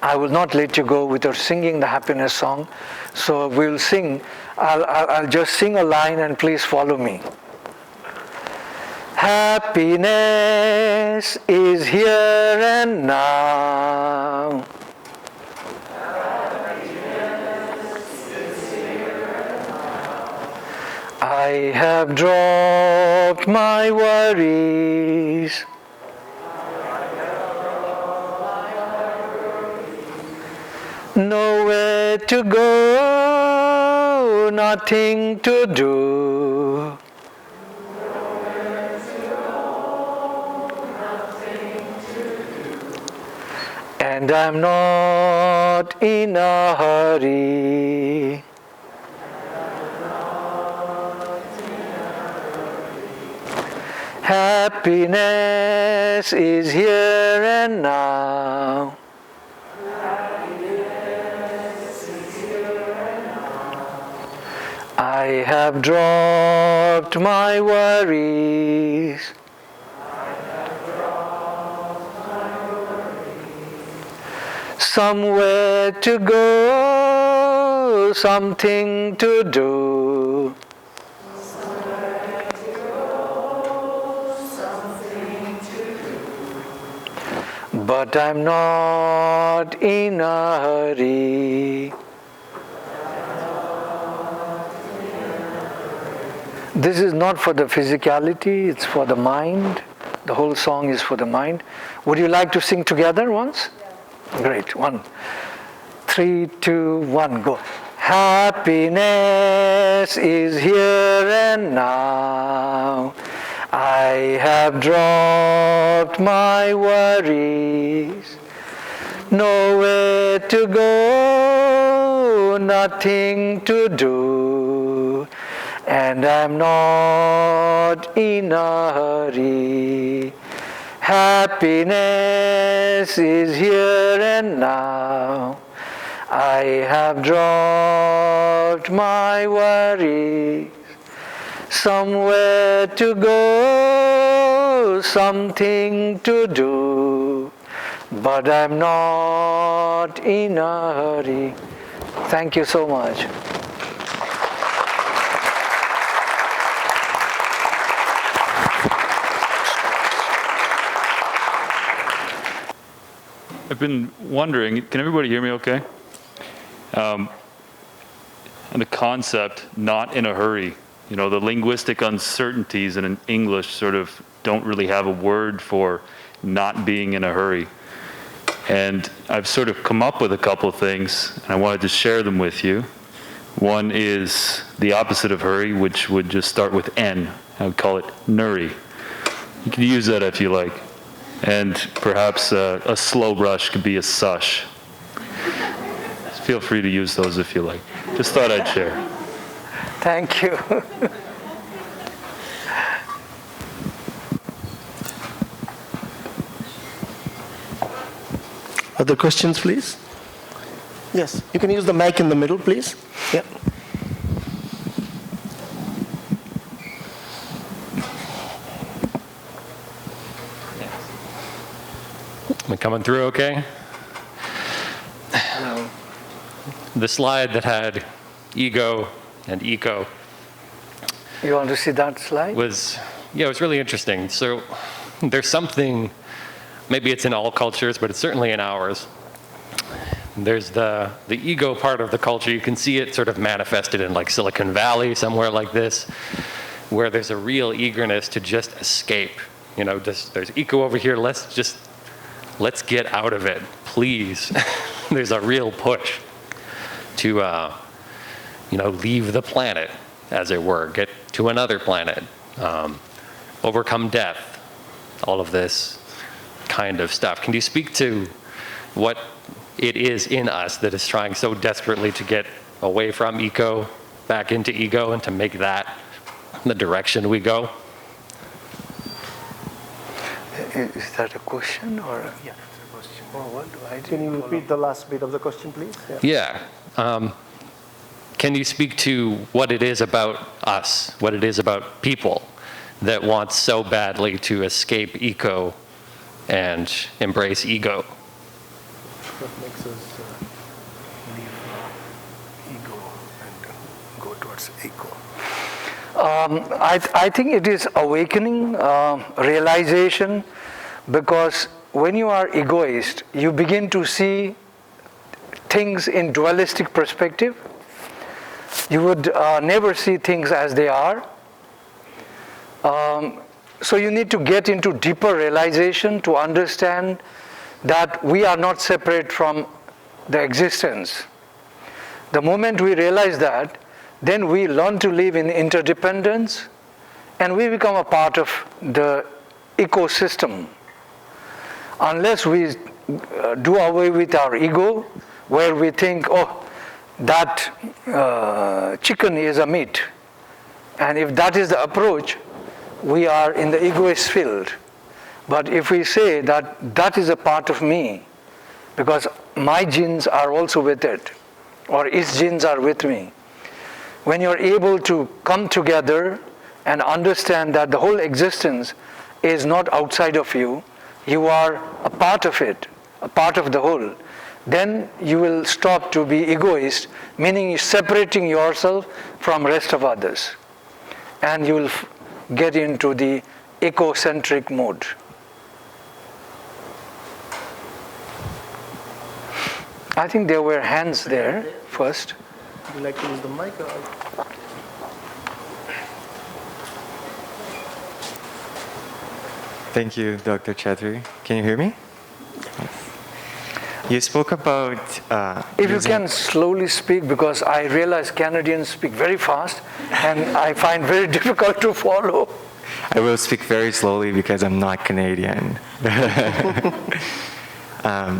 I will not let you go without singing the happiness song. So we'll sing. I'll just sing a line and please follow me. Happiness is here and now. I have dropped my worries. Nowhere to go, nothing to do. And I'm not in a hurry. Happiness is here and now. I have dropped my worries. Somewhere to go, something to do. But I'm not in a hurry. This is not for the physicality, it's for the mind. The whole song is for the mind. Would you like to sing together once? Yeah. Great. 1, 3, 2, 1, go. Happiness is here and now. I have dropped my worries. Nowhere to go, nothing to do. And I'm not in a hurry. Happiness is here and now. I have dropped my worries. Somewhere to go, something to do. but I'm not in a hurry. Thank you so much. I've been wondering, can everybody hear me okay? And the concept, not in a hurry. You know, the linguistic uncertainties in English sort of don't really have a word for not being in a hurry. And I've sort of come up with a couple of things, and I wanted to share them with you. One is the opposite of hurry, which would just start with N. I would call it nurry. You can use that if you like. And perhaps a slow brush could be a sush. Feel free to use those if you like. Just thought I'd share. Thank you. Other questions, please? Yes, you can use the mic in the middle, please. Yeah. Am I coming through okay? Hello. The slide that had ego and eco You want to see that slide? was, it was really interesting. So there's something, maybe it's in all cultures, but it's certainly in ours. There's the ego part of the culture. You can see it sort of manifested in like Silicon Valley, somewhere like this, where there's a real eagerness to just escape. You know, there's eco over here, let's get out of it, please. There's a real push to, leave the planet, as it were, get to another planet, overcome death, all of this kind of stuff. Can you speak to what it is in us that is trying so desperately to get away from eco, back into ego, and to make that the direction we go? Is that a question or? Yeah. Oh, what do I do? Can you repeat the last bit of the question, please? Yeah. Can you speak to what it is about us, what it is about people that wants so badly to escape eco and embrace ego? What makes us leave ego and go towards ego? I think it is awakening, realization, because when you are egoist, you begin to see things in dualistic perspective. You would never see things as they are. So you need to get into deeper realization to understand that we are not separate from the existence. The moment we realize that, then we learn to live in interdependence and we become a part of the ecosystem. Unless we do away with our ego, where we think, oh, that chicken is a meat. And if that is the approach, we are in the egoist field. But if we say that that is a part of me, because my genes are also with it, or its genes are with me, when you're able to come together and understand that the whole existence is not outside of you, you are a part of it, a part of the whole, then you will stop to be egoist, meaning separating yourself from rest of others. And you will get into the ecocentric mode. I think there were hands there first. Would you like to use the mic? Thank you, Dr. Chetri. Can you hear me? You spoke about... If you can slowly speak, because I realize Canadians speak very fast, and I find very difficult to follow. I will speak very slowly because I'm not Canadian.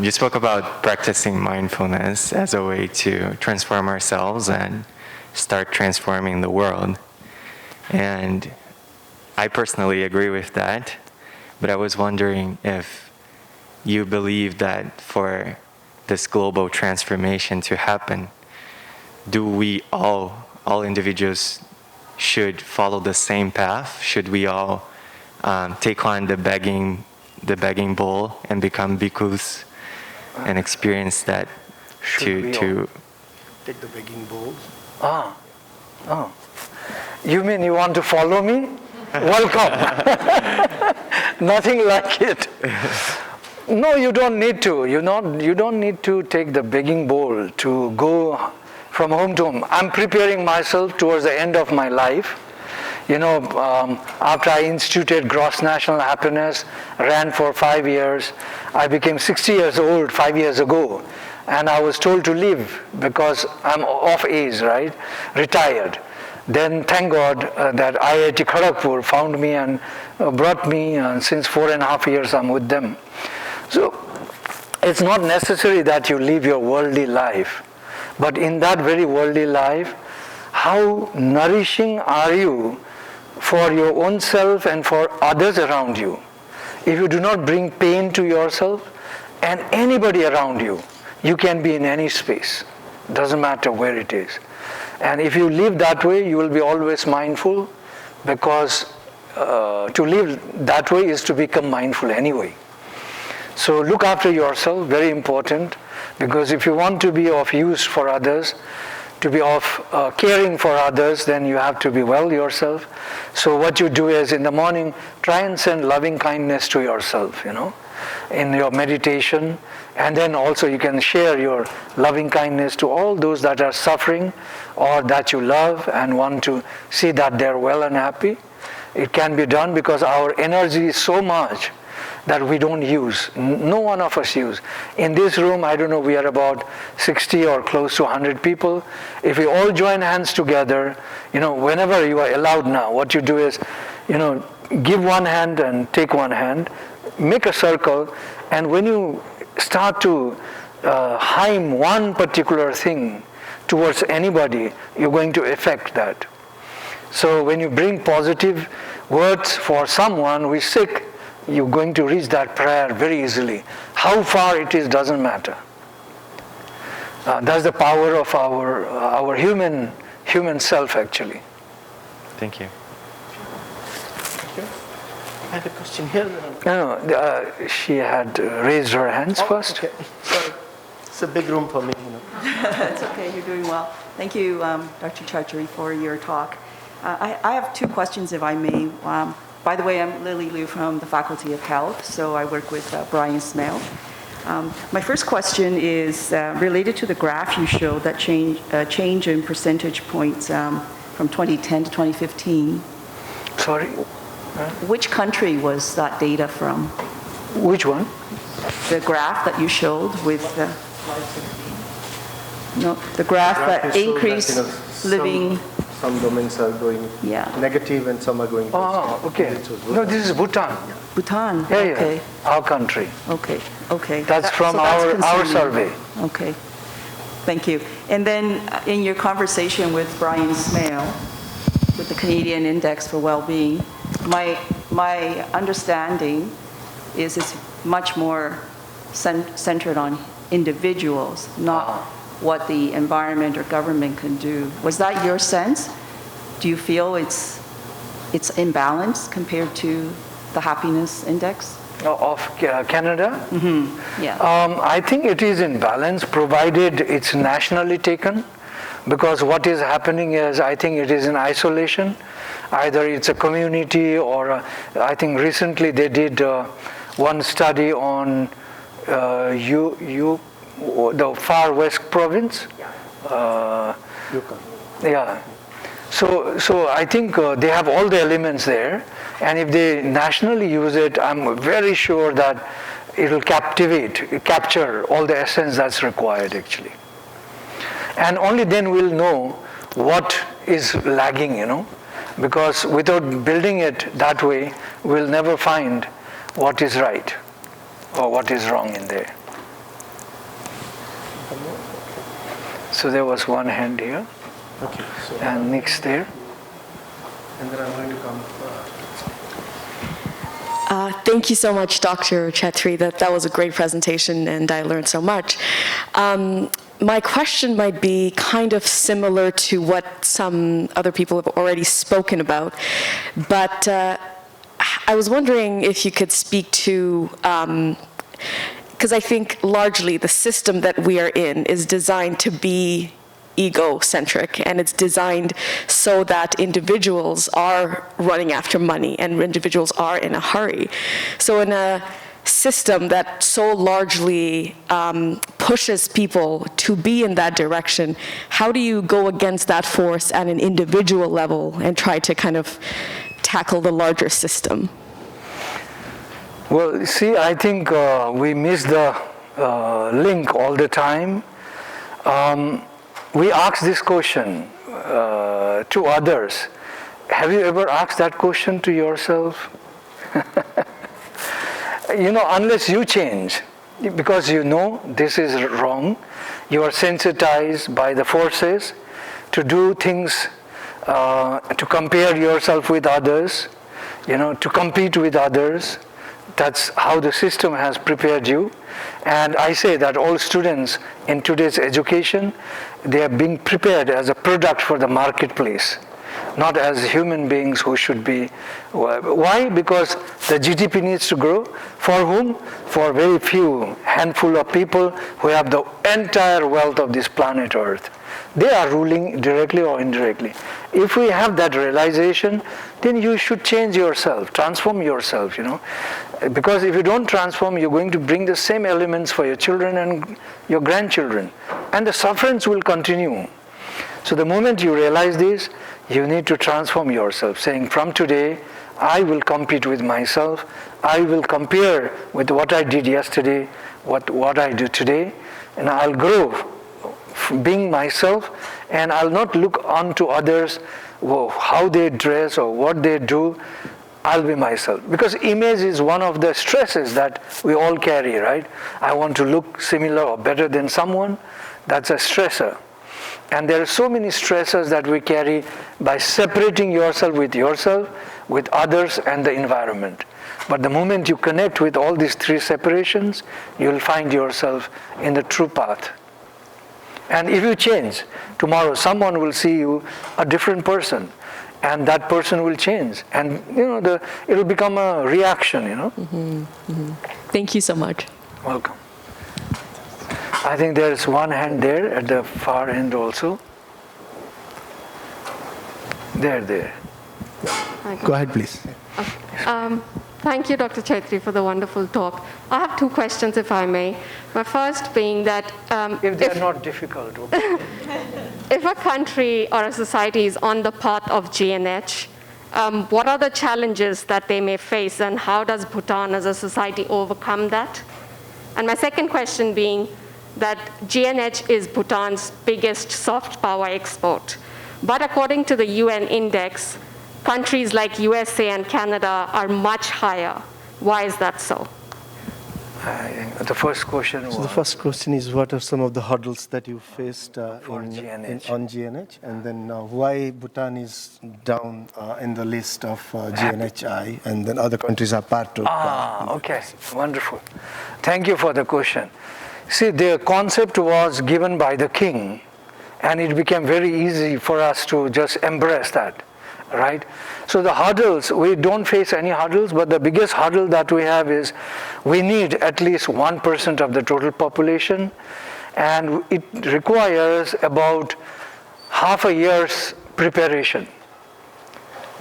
You spoke about practicing mindfulness as a way to transform ourselves and start transforming the world. And I personally agree with that, but I was wondering if you believe that for this global transformation to happen, do we all individuals should follow the same path? Should we all take on the begging the begging bowl and become bhikkhus and experience that to Take the begging bowl. You mean you want to follow me? Welcome. Nothing like it. No, you don't need to. You don't need to take the begging bowl to go from home to home. I'm preparing myself towards the end of my life. After I instituted gross national happiness, ran for 5 years, I became 60 years old 5 years ago. And I was told to leave because I'm of age, right? Retired. Then thank God that IIT Kharagpur found me and brought me, and since 4.5 years I'm with them. So it's not necessary that you live your worldly life, but in that very worldly life, how nourishing are you for your own self and for others around you? If you do not bring pain to yourself and anybody around you, you can be in any space. Doesn't matter where it is. And if you live that way, you will be always mindful, because to live that way is to become mindful anyway. So look after yourself, very important, because if you want to be of use for others, to be of caring for others, then you have to be well yourself. So what you do is in the morning, try and send loving kindness to yourself, in your meditation. And then also you can share your loving kindness to all those that are suffering or that you love and want to see that they're well and happy. It can be done because our energy is so much that we don't use. No one of us use. In this room, I don't know, we are about 60 or close to 100 people. If we all join hands together, whenever you are allowed now, what you do is, give one hand and take one hand, make a circle, and when you start to hymn one particular thing towards anybody, you're going to affect that. So when you bring positive words for someone who is sick, you're going to reach that prayer very easily. How far it is doesn't matter. That's the power of our human self, actually. Thank you. I have a question here. No, she had raised her hands first. Okay. Sorry. It's a big room for me. It's okay, you're doing well. Thank you, Dr. Chetri, for your talk. I have two questions, if I may. By the way, I'm Lily Liu from the Faculty of Health, so I work with Brian Smale. My first question is related to the graph you showed, that change in percentage points from 2010 to 2015. Sorry? Which country was that data from? Which one? The graph that you showed with the graph that increased living. Some domains are going negative and some are going positive. Oh, okay. No, this is Bhutan. Bhutan. Yeah, okay. Our country. Okay. That's from our survey. Okay. Thank you. And then in your conversation with Brian Smale, with the Canadian Index for Wellbeing, my understanding is it's much more centered on individuals, not what the environment or government can do. Was that your sense? Do you feel it's imbalanced compared to the happiness index? Of Canada? Mm-hmm. Yeah. I think it is in balance, provided it's nationally taken, because what is happening is, I think it is in isolation. Either it's a community or I think recently they did one study on the far west province. Yukon. Yeah. So I think they have all the elements there, and if they nationally use it, I'm very sure that it will capture all the essence that's required actually. And only then we'll know what is lagging, because without building it that way, we'll never find what is right or what is wrong in there. So there was one hand here, Okay. So, and next there. and then I'm going to come. Thank you so much, Dr. Chetri. That was a great presentation, and I learned so much. My question might be kind of similar to what some other people have already spoken about, but I was wondering if you could speak to, because I think largely the system that we are in is designed to be egocentric, and it's designed so that individuals are running after money and individuals are in a hurry. So in a system that so largely pushes people to be in that direction, how do you go against that force at an individual level and try to kind of tackle the larger system? Well, see, I think we miss the link all the time. We ask this question to others. Have you ever asked that question to yourself? Unless you change, because you know this is wrong, you are sensitized by the forces to do things, to compare yourself with others, to compete with others. That's how the system has prepared you. And I say that all students in today's education, they are being prepared as a product for the marketplace, not as human beings who should be. Why? Because the GDP needs to grow. For whom? For very few, handful of people who have the entire wealth of this planet Earth. They are ruling directly or indirectly. If we have that realization, then you should change yourself, transform yourself, Because if you don't transform, you're going to bring the same elements for your children and your grandchildren. And the sufferance will continue. So the moment you realize this, you need to transform yourself, saying, from today, I will compete with myself. I will compare with what I did yesterday, what I do today, and I'll grow being myself, and I'll not look on to others, how they dress or what they do. I'll be myself. Because image is one of the stresses that we all carry, right? I want to look similar or better than someone. That's a stressor. And there are so many stressors that we carry by separating yourself, with others, and the environment. But the moment you connect with all these three separations, you'll find yourself in the true path. And if you change, tomorrow someone will see you a different person, and that person will change. And it'll become a reaction, Mm-hmm. Mm-hmm. Thank you so much. Welcome. I think there's one hand there at the far end also. There. Go ahead, please. Thank you, Dr. Chetri, for the wonderful talk. I have two questions, if I may. My first being that if they're not difficult, okay. If a country or a society is on the path of GNH, what are the challenges that they may face, and how does Bhutan as a society overcome that? And my second question being that GNH is Bhutan's biggest soft power export. But according to the UN Index, countries like USA and Canada are much higher. Why is that so? The first question was... So the first question is, what are some of the hurdles that you faced on GNH? And then why Bhutan is down in the list of GNHI, and then other countries are part of okay. Wonderful. Thank you for the question. See, the concept was given by the king, and it became very easy for us to just embrace that. Right? So the hurdles, we don't face any hurdles, but the biggest hurdle that we have is we need at least 1% of the total population, and it requires about half a year's preparation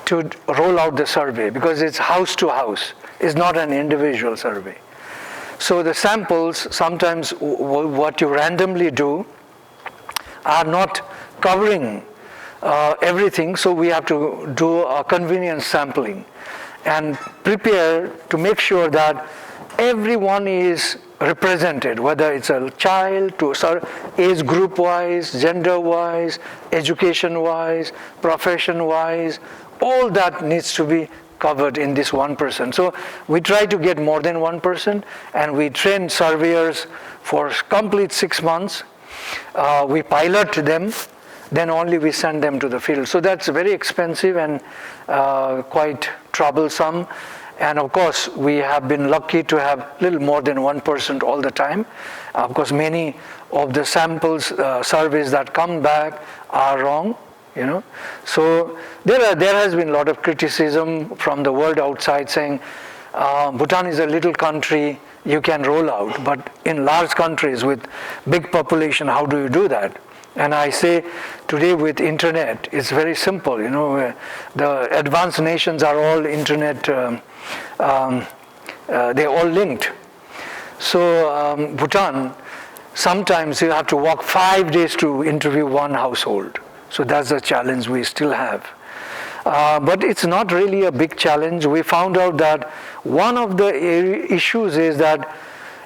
to roll out the survey, because it's house to house. It's not an individual survey. So the samples, sometimes what you randomly do, are not covering everything, so we have to do a convenience sampling and prepare to make sure that everyone is represented, whether it's a child, to age group wise, gender wise, education wise, profession wise, all that needs to be covered in this 1%. So we try to get more than 1%, and we train surveyors for complete 6 months. We pilot them, then only we send them to the field. So that's very expensive and quite troublesome. And of course, we have been lucky to have a little more than 1% all the time. Of course, many of the samples, surveys that come back are wrong. So there has been a lot of criticism from the world outside saying, Bhutan is a little country, you can roll out, but in large countries with big population, how do you do that? And I say today with internet, it's very simple. The advanced nations are all internet, they're all linked. So Bhutan, sometimes you have to walk 5 days to interview one household. So that's a challenge we still have. But it's not really a big challenge. We found out that one of the issues is that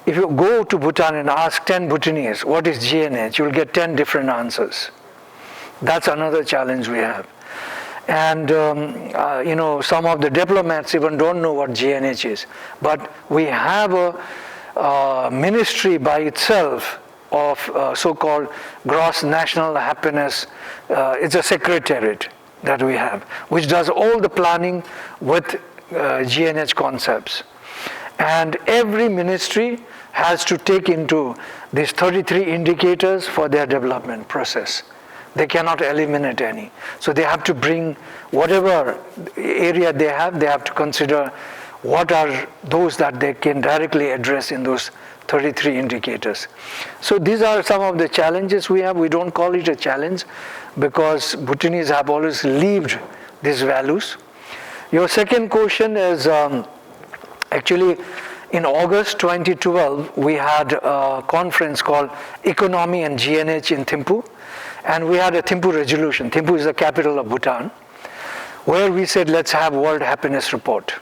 if you go to Bhutan and ask 10 Bhutanese, what is GNH, you'll get 10 different answers. That's another challenge we have. And, some of the diplomats even don't know what GNH is. But we have a ministry by itself of so-called gross national happiness. It's a secretariat that we have, which does all the planning with GNH concepts. And every ministry has to take into these 33 indicators for their development process. They cannot eliminate any. So they have to bring whatever area they have to consider what are those that they can directly address in those 33 indicators. So these are some of the challenges we have. We don't call it a challenge because Bhutanese have always lived these values. Your second question is actually in August 2012, we had a conference called Economy and GNH in Thimphu. And we had a Thimphu resolution. Thimphu is the capital of Bhutan, where we said, let's have World Happiness Report.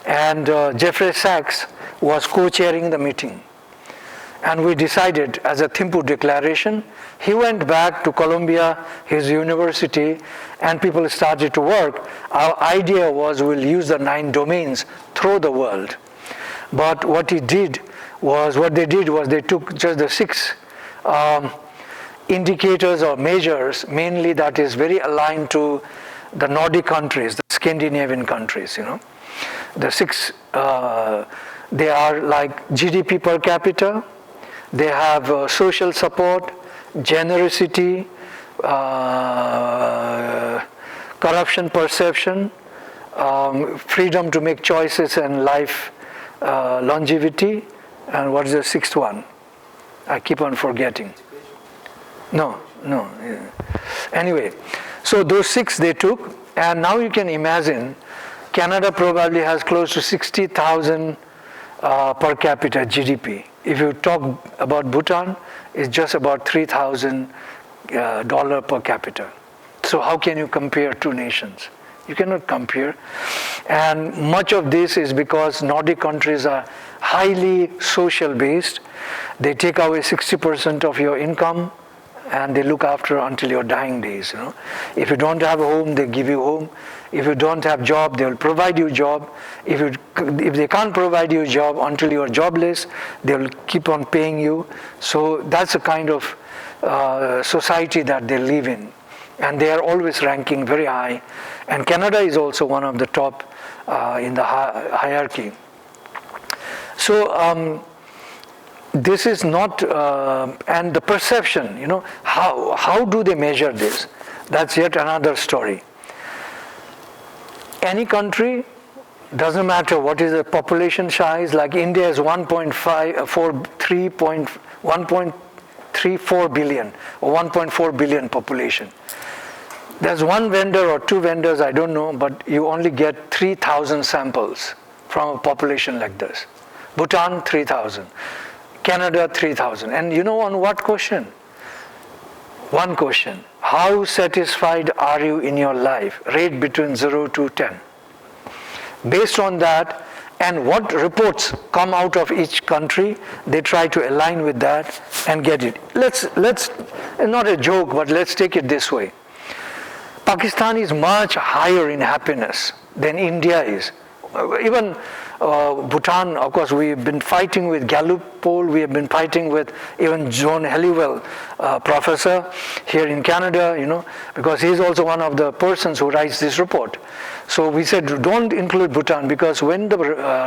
And Jeffrey Sachs was co-chairing the meeting. And we decided as a Thimphu declaration, he went back to Columbia, his university, and people started to work. Our idea was we'll use the 9 domains through the world. But what they did was they took just the 6 indicators or measures, mainly that is very aligned to the Nordic countries, the Scandinavian countries, The 6, they are like GDP per capita, they have social support, generosity, corruption perception, freedom to make choices and life longevity, and what is the 6th one? I keep on forgetting. No. Anyway, so those 6 they took, and now you can imagine Canada probably has close to 60,000 per capita GDP. If you talk about Bhutan, it's just about $3,000 per capita. So how can you compare 2 nations? You cannot compare. And much of this is because Nordic countries are highly social based. They take away 60% of your income and they look after until your dying days. If you don't have a home, they give you home. If you don't have job, they will provide you a job. If they can't provide you a job until you are jobless, they will keep on paying you. So that's the kind of society that they live in. And they are always ranking very high. And Canada is also one of the top in the hierarchy. So this is not, and the perception, how do they measure this? That's yet another story. Any country, doesn't matter what is the population size, like India is 1.34 billion or 1.4 billion population. There's one vendor or 2 vendors, I don't know, but you only get 3,000 samples from a population like this. Bhutan, 3,000. Canada, 3,000. And on what question? One question. How satisfied are you in your life? Rate between 0 to 10. Based on that, and what reports come out of each country, they try to align with that and get it. Let's not a joke, but let's take it this way. Pakistan is much higher in happiness than India is. Even Bhutan, of course, we've been fighting with Gallup poll, we have been fighting with even John Halliwell, professor here in Canada, because he's also one of the persons who writes this report. So we said, don't include Bhutan, because when the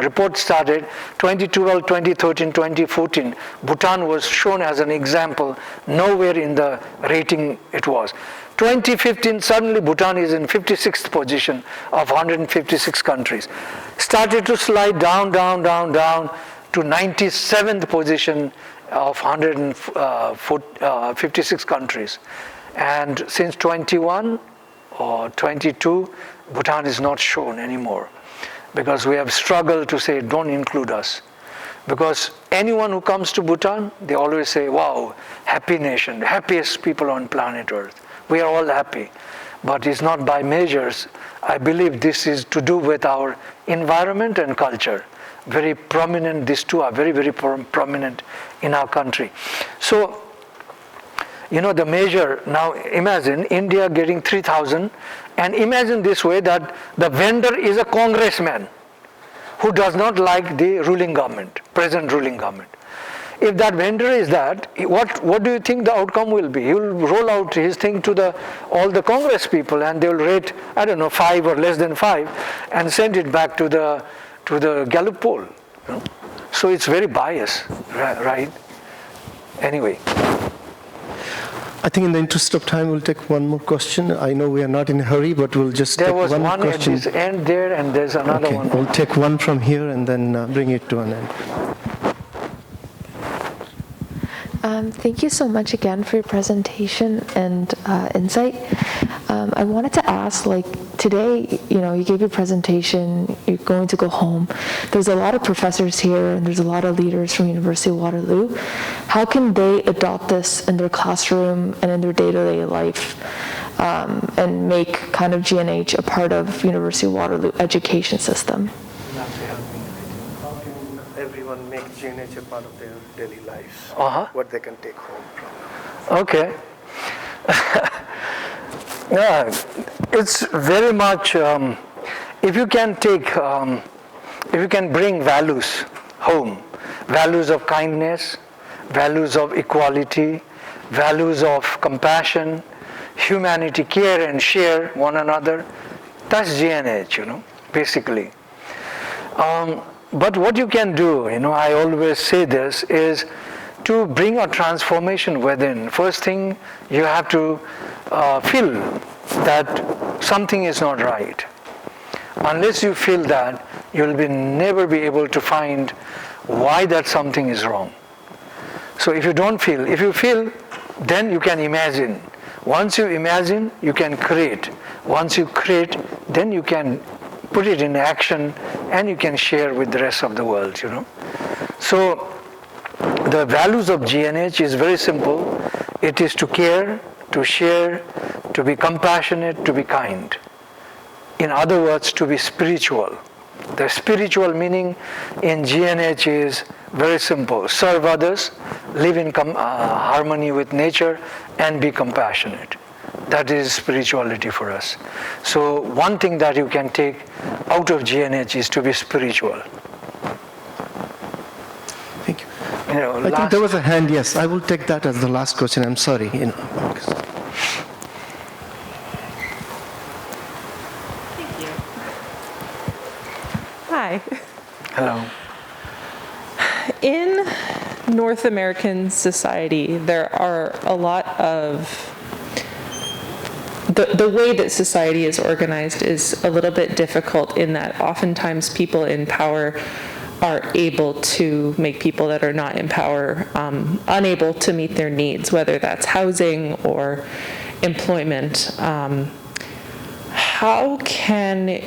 report started, 2012, 2013, 2014, Bhutan was shown as an example, nowhere in the rating it was. 2015, suddenly Bhutan is in 56th position of 156 countries. Started to slide down to 97th position of 156 countries. And since 21 or 22, Bhutan is not shown anymore, because we have struggled to say, don't include us. Because anyone who comes to Bhutan, they always say, wow, happy nation, happiest people on planet Earth. We are all happy. But it's not by measures. I believe this is to do with our environment and culture. Very prominent, these two are very, very prominent in our country. So, the measure, now imagine India getting 3,000, and imagine this way, that the vendor is a congressman who does not like the ruling government, present ruling government. If that vendor is that, what do you think the outcome will be? He will roll out his thing to all the Congress people, and they will rate, 5 or less than 5, and send it back to the Gallup poll. So it's very biased, right? Anyway. I think in the interest of time, we'll take one more question. I know we are not in a hurry, but we'll just take one question. There was one at this end there, and there's another one. We'll take one from here and then bring it to an end. Thank you so much again for your presentation and insight. I wanted to ask, today, you gave your presentation, you're going to go home. There's a lot of professors here, and there's a lot of leaders from University of Waterloo. How can they adopt this in their classroom and in their day-to-day life, and make kind of GNH a part of University of Waterloo education system? How can everyone make GNH a part of their daily lives? What they can take home from? Okay. Yeah, it's very much, if you can bring values home, values of kindness, values of equality, values of compassion, humanity, care and share one another, that's GNH, basically. But what you can do, I always say this, is to bring a transformation within. First thing, you have to feel that something is not right. Unless you feel that, you'll never be able to find why that something is wrong. So if you don't feel, if you feel, then you can imagine. Once you imagine, you can create. Once you create, then you can put it in action, and you can share with the rest of the world, So the values of GNH is very simple. It is to care, to share, to be compassionate, to be kind. In other words, to be spiritual. The spiritual meaning in GNH is very simple. Serve others, live in harmony with nature, and be compassionate. That is spirituality for us. So one thing that you can take out of GNH is to be spiritual. Thank you. I think there was a hand. Yes, I will take that as the last question. I'm sorry. Thank you. Hi. Hello. In North American society, there are a lot of the way that society is organized is a little bit difficult in that oftentimes people in power are able to make people that are not in power unable to meet their needs, whether that's housing or employment. How can,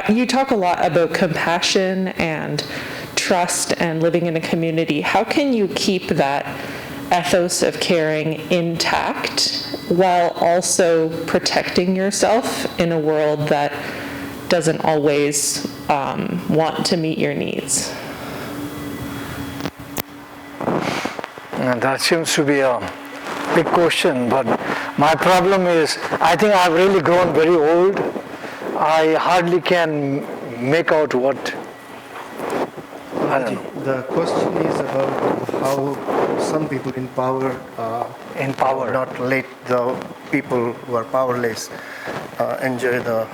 you talk a lot about compassion and trust and living in a community. How can you keep that ethos of caring intact while also protecting yourself in a world that doesn't always want to meet your needs? That seems to be a big question, but my problem is I think I've really grown very old. I hardly can make out what, I don't know. The question is about how some people in power not let the people who are powerless enjoy the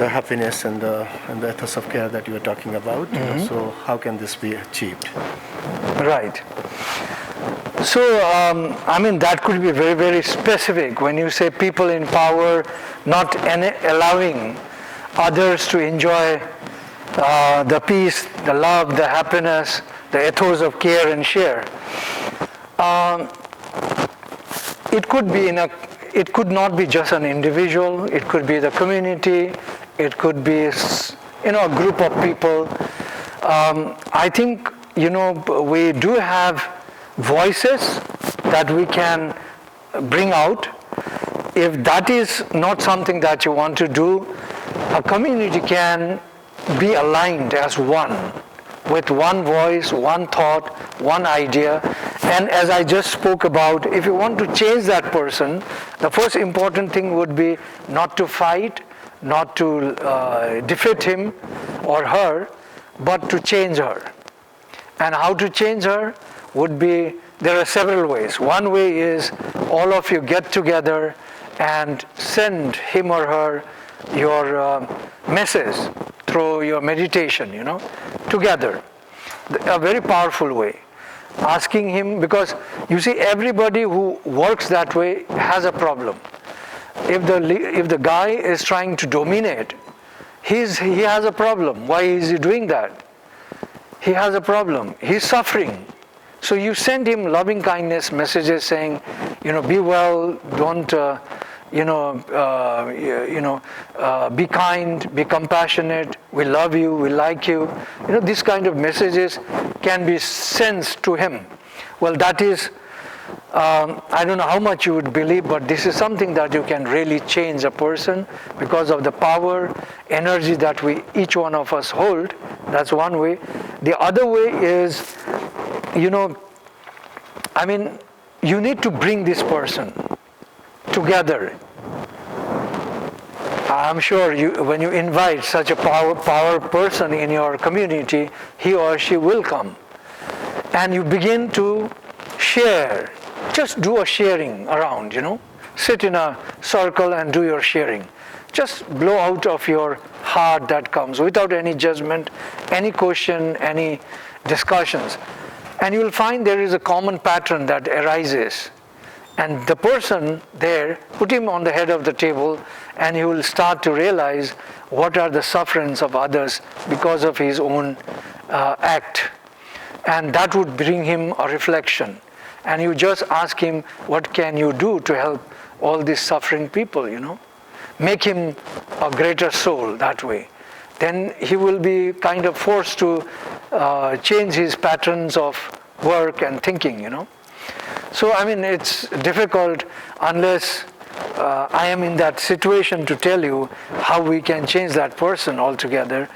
happiness and the ethos of care that you were talking about. So how can this be achieved? Right. So, I mean, that could be very, very specific. When you say people in power not allowing others to enjoy the peace, the love, the happiness, the ethos of care and share. It could not be just an individual. It could be the community. It could be, a group of people. I think, we do have voices that we can bring out. If that is not something that you want to do, a community can be aligned as one, with one voice, one thought, one idea. And as I just spoke about, if you want to change that person, the first important thing would be not to fight, not to defeat him or her, but to change her. And how to change her would be, there are several ways. One way is all of you get together and send him or her your message through your meditation, together. A very powerful way. Asking him, because you see, everybody who works that way has a problem. If the guy is trying to dominate, he has a problem. Why is he doing that? He has a problem. He's suffering. So you send him loving kindness messages saying, be well, don't, be kind, be compassionate, we love you, we like you. These kind of messages can be sent to him. Well, that is, I don't know how much you would believe, but this is something that you can really change a person because of the power, energy that each one of us hold. That's one way. The other way is, you need to bring this person together. I'm sure when you invite such a power person in your community, he or she will come. And you begin to share. Just do a sharing around, Sit in a circle and do your sharing. Just blow out of your heart that comes without any judgment, any question, any discussions. And you will find there is a common pattern that arises. And the person there, put him on the head of the table, and he will start to realize what are the sufferings of others because of his own act. And that would bring him a reflection. And you just ask him, what can you do to help all these suffering people, Make him a greater soul that way. Then he will be kind of forced to change his patterns of work and thinking, So, it's difficult unless I am in that situation to tell you how we can change that person altogether.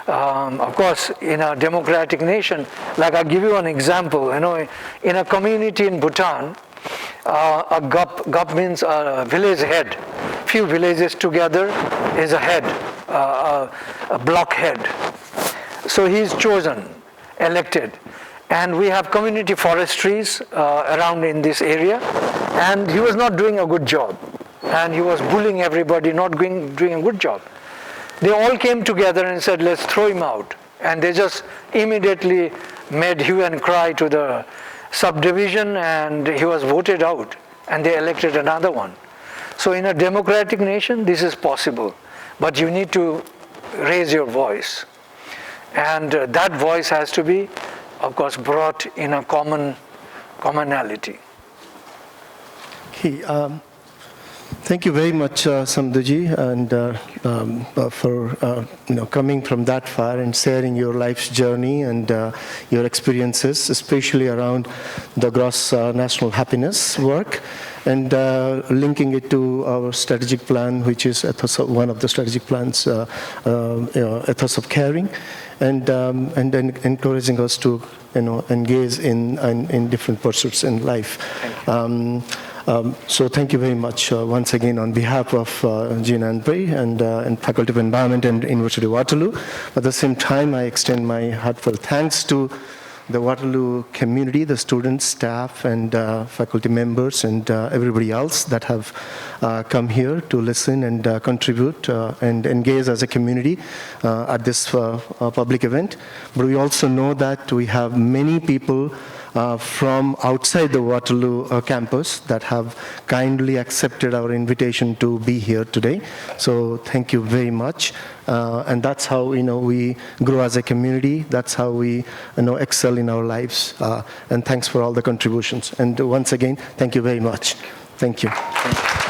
Of course, in a democratic nation, like I'll give you an example, in a community in Bhutan, a gup means a village head. Few villages together is a head, a block head. So he's chosen, elected. And we have community forestries around in this area, and he was not doing a good job. And he was bullying everybody, not doing a good job. They all came together and said, let's throw him out. And they just immediately made hue and cry to the subdivision, and he was voted out. And they elected another one. So in a democratic nation, this is possible. But you need to raise your voice. And that voice has to be, of course, brought in a commonality. Okay, thank you very much, Saamduji, and for coming from that far and sharing your life's journey and your experiences, especially around the gross national happiness work, and linking it to our strategic plan, which is Ethos, one of the strategic plans, Ethos of Caring, and then encouraging us to engage in different pursuits in life. So thank you very much once again on behalf of GNH and Faculty of Environment and University of Waterloo. At the same time, I extend my heartfelt thanks to the Waterloo community, the students, staff, and faculty members, and everybody else that have come here to listen and contribute and engage as a community at this public event. But we also know that we have many people from outside the Waterloo campus that have kindly accepted our invitation to be here today. So thank you very much. And that's how we grow as a community. That's how we excel in our lives. And thanks for all the contributions. And once again, thank you very much. Thank you.